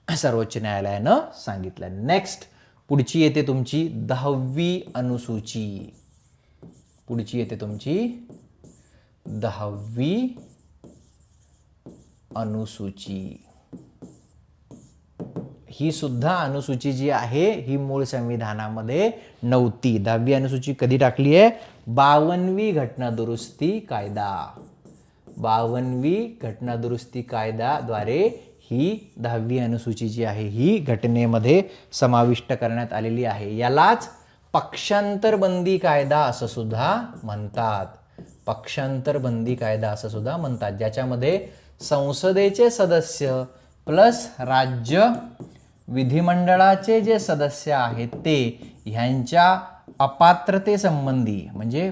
सर्वोच्च न्यायालयानं सांगितलं. नेक्स्ट पुढची येते तुमची 10वी अनुसूची. पुढची येते तुमची 10वी अनुसूची. ही सुद्धा अनुसूची जी आहे ही मूळ संविधानामध्ये नव्हती. 10वी अनुसूची कधी टाकली आहे? 52वी घटना दुरुस्ती कायदा. 52वी घटना दुरुस्ती कायद्याद्वारे ही 10वी अनुसूची जी आहे ही घटनेमध्ये समाविष्ट करण्यात आलेली आहे. यालाच पक्षांतर बंदी कायदा असं सुद्धा म्हणतात. पक्षांतर बंदी कायदा असं सुद्धा म्हणतात, ज्याच्यामध्ये संसदेचे सदस्य प्लस राज्य विधिमंडळाचे जे सदस्य आहेत ते ह्यांच्या अपात्रतेसंबंधी, म्हणजे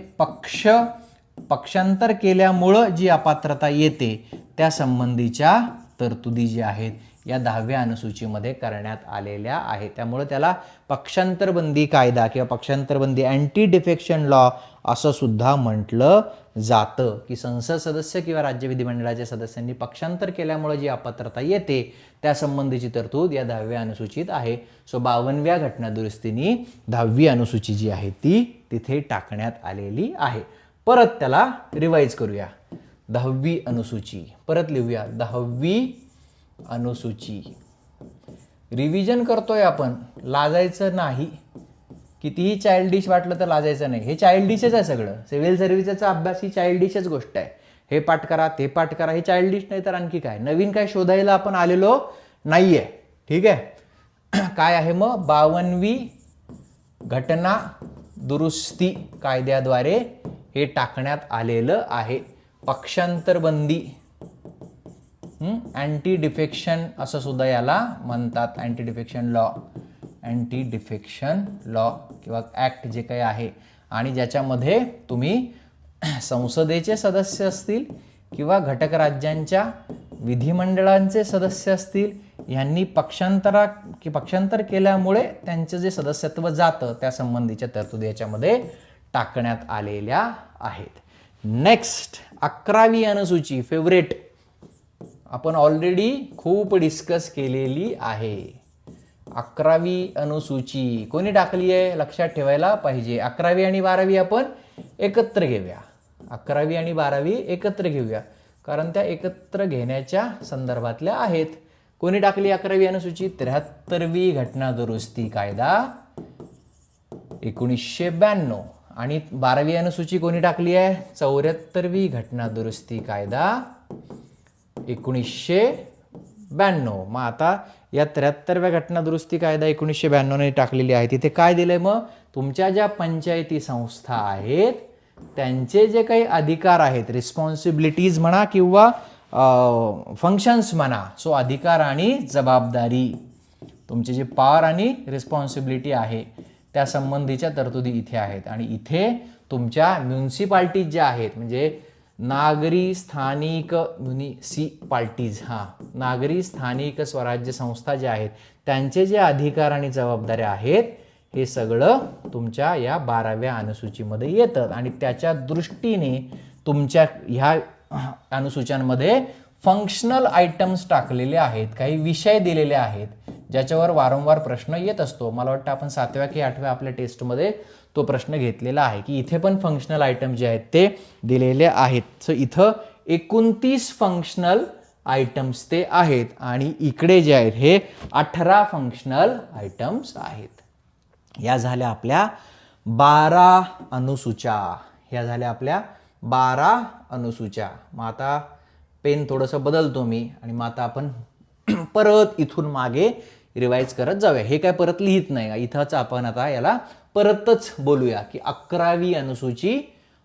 पक्षांतर केल्यामुळं जी अपात्रता येते त्या संबंधीच्या तरतुदी ज्या आहेत या 10व्या अनुसूचीमध्ये करण्यात आलेल्या आहेत. त्यामुळे त्याला पक्षांतरबंदी कायदा किंवा पक्षांतरबंदी अँटी डिफेक्शन लॉ असं सुद्धा म्हटलं जातं, की संसद सदस्य किंवा राज्य विधिमंडळाच्या सदस्यांनी पक्षांतर केल्यामुळे जी अपात्रता येते त्या संबंधीची तरतूद या 10व्या अनुसूचीत आहे. सो 52व्या घटना दुरुस्तीने 10वी अनुसूची जी आहे ती तिथे टाकण्यात आलेली आहे. परत त्याला रिवाईज करूया. 10वी अनुसूची परत लिहूया. 10वी अनुसूची रिव्हिजन करतोय आपण, लाजायचं नाही. कितीही चाइल्डिश वाटलं तर लाजायचं नाही. हे चाइल्डिशच आहे सगळं. सिव्हिल सर्व्हिसेसचा अभ्यास ही चाइल्डिशच गोष्ट आहे. हे पाठ करा ते पाठ करा, हे चाइल्डिश नाही तर आणखी काय. नवीन काय शोधायला आपण आलेलो नाहीये. ठीक आहे. काय आहे मग? 52वी घटना दुरुस्ती कायद्याद्वारे हे टाकण्यात आलेलं आहे. पक्षांतर बंदी अँटी डिफेक्शन असं सुद्धा याला म्हणतात. Anti defection law, anti defection law किंवा ॲक्ट जे काही आहे, आणि ज्याच्यामध्ये तुम्ही संसदेचे सदस्य असतील किंवा घटक राज्यांच्या विधिमंडळांचे सदस्य असतील यांनी पक्षांतर केल्यामुळे त्यांचं जे सदस्यत्व जातं त्या संबंधीच्या तरतुदी याच्यामध्ये टाकण्यात आलेल्या आहेत. नेक्स्ट 11वी अनुसूची फेवरेट, आपण ऑलरेडी खूप डिस्कस केलेली आहे. 11वी अनुसूची कोणी टाकली आहे लक्षात ठेवायला पाहिजे. 11वी आणि 12वी आपण एकत्र घेऊया. 11वी आणि 12वी एकत्र घेऊया, कारण त्या एकत्र घेण्याच्या संदर्भातल्या आहेत. कोणी टाकली 11वी अनुसूची? 73वी घटना दुरुस्ती कायदा 1992. आणि 12वी अनुसूची कोणी टाकली आहे? 74वी घटना दुरुस्ती कायदा 1992. मग आता या 73व्या घटना दुरुस्ती कायदा 1992 ने टाकलेली आहे. तिथे काय दिलंय मग? तुमच्या ज्या पंचायती संस्था आहेत त्यांचे जे काही अधिकार आहेत, रिस्पॉन्सिबिलिटीज म्हणा किंवा फंक्शन्स म्हणा, सो अधिकार आणि जबाबदारी तुमचे जे पॉवर आणि रिस्पॉन्सिबिलिटी आहे त्या संबंधीच्या तरतुदी इथे आहेत. आणि इथे तुमच्या म्युन्सिपाल्टीज ज्या आहेत म्हणजे नागरी स्थानिक म्युनिसिपाल्टीज नागरी स्थानिक स्वराज्य संस्था ज्या आहेत त्यांचे जे अधिकार आणि जबाबदाऱ्या आहेत हे सगळं तुमच्या या 12व्या अनुसूचीमध्ये येतं. आणि त्याच्या दृष्टीने तुमच्या ह्या अनुसूच्यांमध्ये फंक्शनल आयटम्स टाकलेले आहेत, काही विषय दिलेले आहेत ज्याच्यावर वारंवार प्रश्न येत असतो. मला वाटतं आपण 7व्या की 8व्या आपल्या टेस्टमध्ये तो प्रश्न घेतलेला आहे की इथे पण फंक्शनल आयटम जे आहेत ते दिलेले आहेत. सो इथं 29 फंक्शनल आयटम्स ते आहेत आणि इकडे जे आहेत हे 18 फंक्शनल आयटम्स आहेत. या झाल्या आपल्या 12 अनुसूच्या. ह्या झाल्या आपल्या 12 अनुसूच्या. मग आता पेन थोडंसं बदलतो मी आणि मग आता आपण परत इथून मागे रिवाइज करत जाऊया. हे काय परत लिहित नाही, इथंच आपण आता याला परतच बोलूया की 11वी अनुसूची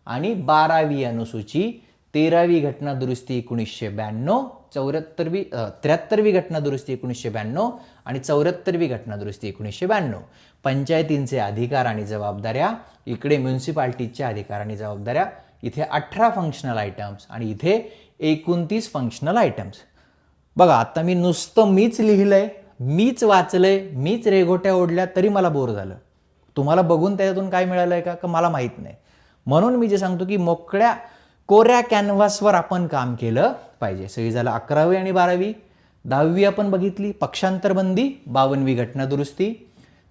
आणि 12वी अनुसूची, 13वी घटना दुरुस्ती 1992, 73वी घटना दुरुस्ती 1992 आणि 74वी घटना दुरुस्ती 1992. पंचायतींचे अधिकार आणि जबाबदाऱ्या, इकडे म्युन्सिपाल्टीजच्या अधिकार आणि जबाबदाऱ्या, इथे 18 फंक्शनल आयटम्स आणि इथे 29 फंक्शनल आयटम्स. बघा आता मी नुसतं मीच लिहिलंय, मीच वाचलंय, मीच रेघोट्या ओढल्या तरी मला बोर झालं. तुम्हाला बघून त्याच्यातून काय मिळालंय का मला माहीत नाही. म्हणून मी जे सांगतो की मोकळ्या कोऱ्या कॅनव्हासवर आपण काम केलं पाहिजे. सही झालं 11वी आणि 12वी. 10वी आपण बघितली पक्षांतरबंदी, 52वी घटना दुरुस्ती.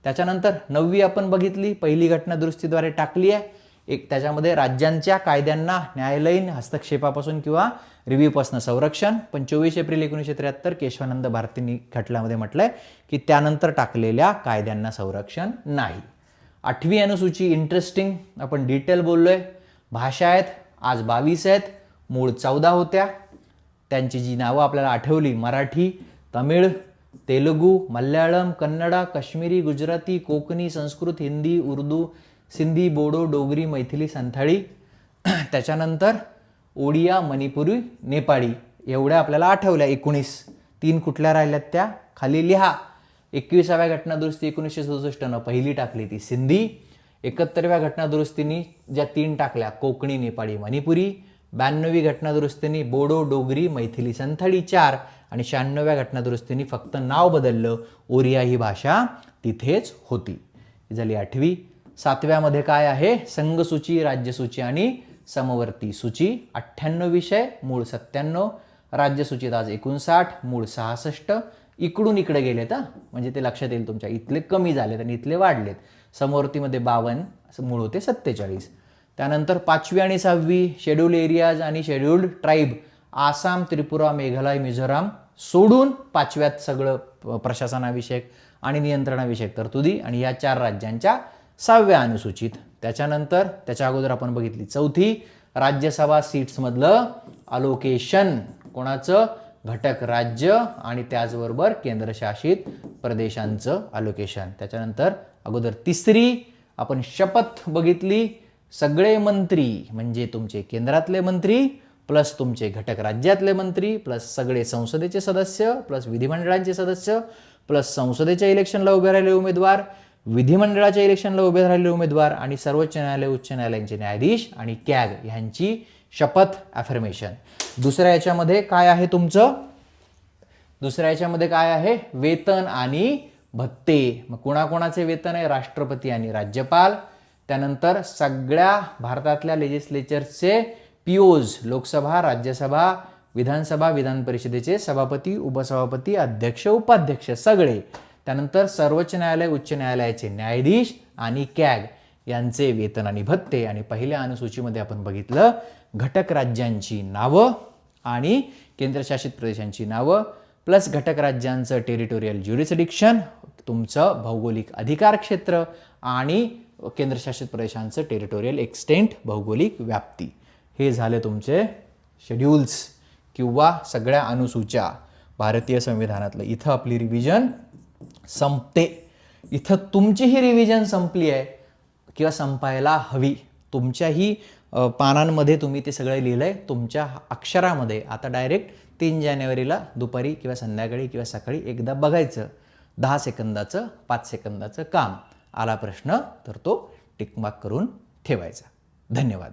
त्याच्यानंतर 9वी आपण बघितली, पहिली घटना दुरुस्तीद्वारे टाकली आहे. एक त्याच्यामध्ये राज्यांच्या कायद्यांना न्यायालयीन हस्तक्षेपापासून किंवा रिव्ह्यूपासून संरक्षण. पण 24 एप्रिल 1973 केशवानंद भारतींनी खटल्यामध्ये म्हटलंय की त्यानंतर टाकलेल्या कायद्यांना संरक्षण नाही. 8वी अनुसूची इंटरेस्टिंग, आपण डिटेल बोललोय. भाषा आहेत आज 22 आहेत, मूळ 14 होत्या. त्यांची जी नावं आपल्याला आठवली, मराठी, तमिळ, तेलुगू, मल्याळम, कन्नडा, काश्मीरी, गुजराती, कोकणी, संस्कृत, हिंदी, उर्दू, सिंधी, बोडो, डोगरी, मैथिली, संथाळी. त्याच्यानंतर ओडिया, मणिपुरी, नेपाळी एवढ्या आपल्याला आठवल्या. 19. 3 कुठल्या राहिल्यात त्या खाली लिहा. 21व्या घटना दुरुस्ती 1967 पहिली टाकली ती सिंधी. 71व्या घटना दुरुस्तीनी ज्या 3 टाकल्या कोकणी, नेपाळी, मणिपुरी. 92वी घटना दुरुस्तीनी बोडो, डोगरी, मैथिली, संथाळी 4 आणि 96व्या घटना दुरुस्तीनी फक्त नाव बदललं, ओरिया ही भाषा तिथेच होती. ही झाली 8वी. 7व्यामध्ये काय आहे, संघसूची, राज्यसूची आणि समवर्ती सूची. 98 विषय, मूळ 97. राज्यसूचीत आज 59, मूळ 66. इकडून इकडे गेलेत म्हणजे ते लक्षात येईल तुमच्या, इथले कमी झालेत आणि इथले वाढलेत. समवर्तीमध्ये 52, मूळ होते 47. त्यानंतर 5वी आणि 6वी शेड्यूल्ड एरियाज आणि शेड्यूल्ड ट्राईब, आसाम, त्रिपुरा, मेघालय, मिझोराम सोडून 5व्यात सगळं प्रशासनाविषयक आणि नियंत्रणाविषयक तरतुदी आणि या 4 राज्यांच्या 6व्या अनुसूचित. त्याच्यानंतर त्याच्या अगोदर आपण बघितली 4थी राज्यसभा सीट्समधलं अलोकेशन, कोणाचं, घटक राज्य आणि त्याचबरोबर केंद्रशासित प्रदेशांचं अलोकेशन. त्याच्यानंतर अगोदर 3री आपण शपथ बघितली, सगळे मंत्री म्हणजे तुमचे केंद्रातले मंत्री प्लस तुमचे घटक राज्यातले मंत्री प्लस सगळे संसदेचे सदस्य प्लस विधिमंडळांचे सदस्य प्लस संसदेच्या इलेक्शनला उभे राहिलेले उमेदवार, विधिमंडळाच्या इलेक्शनला उभे राहिलेले उमेदवार आणि सर्वोच्च न्यायालय, उच्च न्यायालयांचे न्यायाधीश आणि कॅग ह्यांची शपथ ॲफर्मेशन. दुसऱ्या याच्यामध्ये काय आहे तुमचं, दुसऱ्या याच्यामध्ये काय आहे, वेतन आणि भत्ते. मग कोणाकोणाचे वेतन आहे, राष्ट्रपती आणि राज्यपाल. त्यानंतर सगळ्या भारतातल्या लेजिस्लेचरचे पीओज, लोकसभा, राज्यसभा, विधानसभा, विधान परिषदेचे सभापती, उपसभापती, अध्यक्ष, उपाध्यक्ष सगळे. त्यानंतर सर्वोच्च न्यायालय, उच्च न्यायालयाचे न्यायाधीश आणि कॅग यांचे वेतन आणि भत्ते. आणि पहिल्या अनुसूचीमध्ये आपण बघितलं घटक राज्यांची नावं आणि केंद्रशासित प्रदेशांची नावं प्लस घटक राज्यांचं टेरिटोरियल ज्युरिसडिक्शन, तुमचं भौगोलिक अधिकार क्षेत्र आणि केंद्रशासित प्रदेशांचं टेरिटोरियल एक्सटेंट, भौगोलिक व्याप्ती. हे झाले तुमचे शेड्यूल्स किंवा सगळ्या अनुसूच्या भारतीय संविधानातलं. इथं आपली रिव्हिजन संपते. इथं तुमची ही रिव्हिजन संपली आहे किंवा संपायला हवी. तुमच्याही पानांमध्ये तुम्ही ते सगळं लिहिलंय तुमच्या अक्षरामध्ये. आता डायरेक्ट 3 जानेवारीला दुपारी किंवा संध्याकाळी किंवा सकाळी एकदा बघायचं. 10 सेकंदाचं 5 सेकंदाचं काम आला प्रश्न तर तो टिकमार्क करून ठेवायचा. धन्यवाद.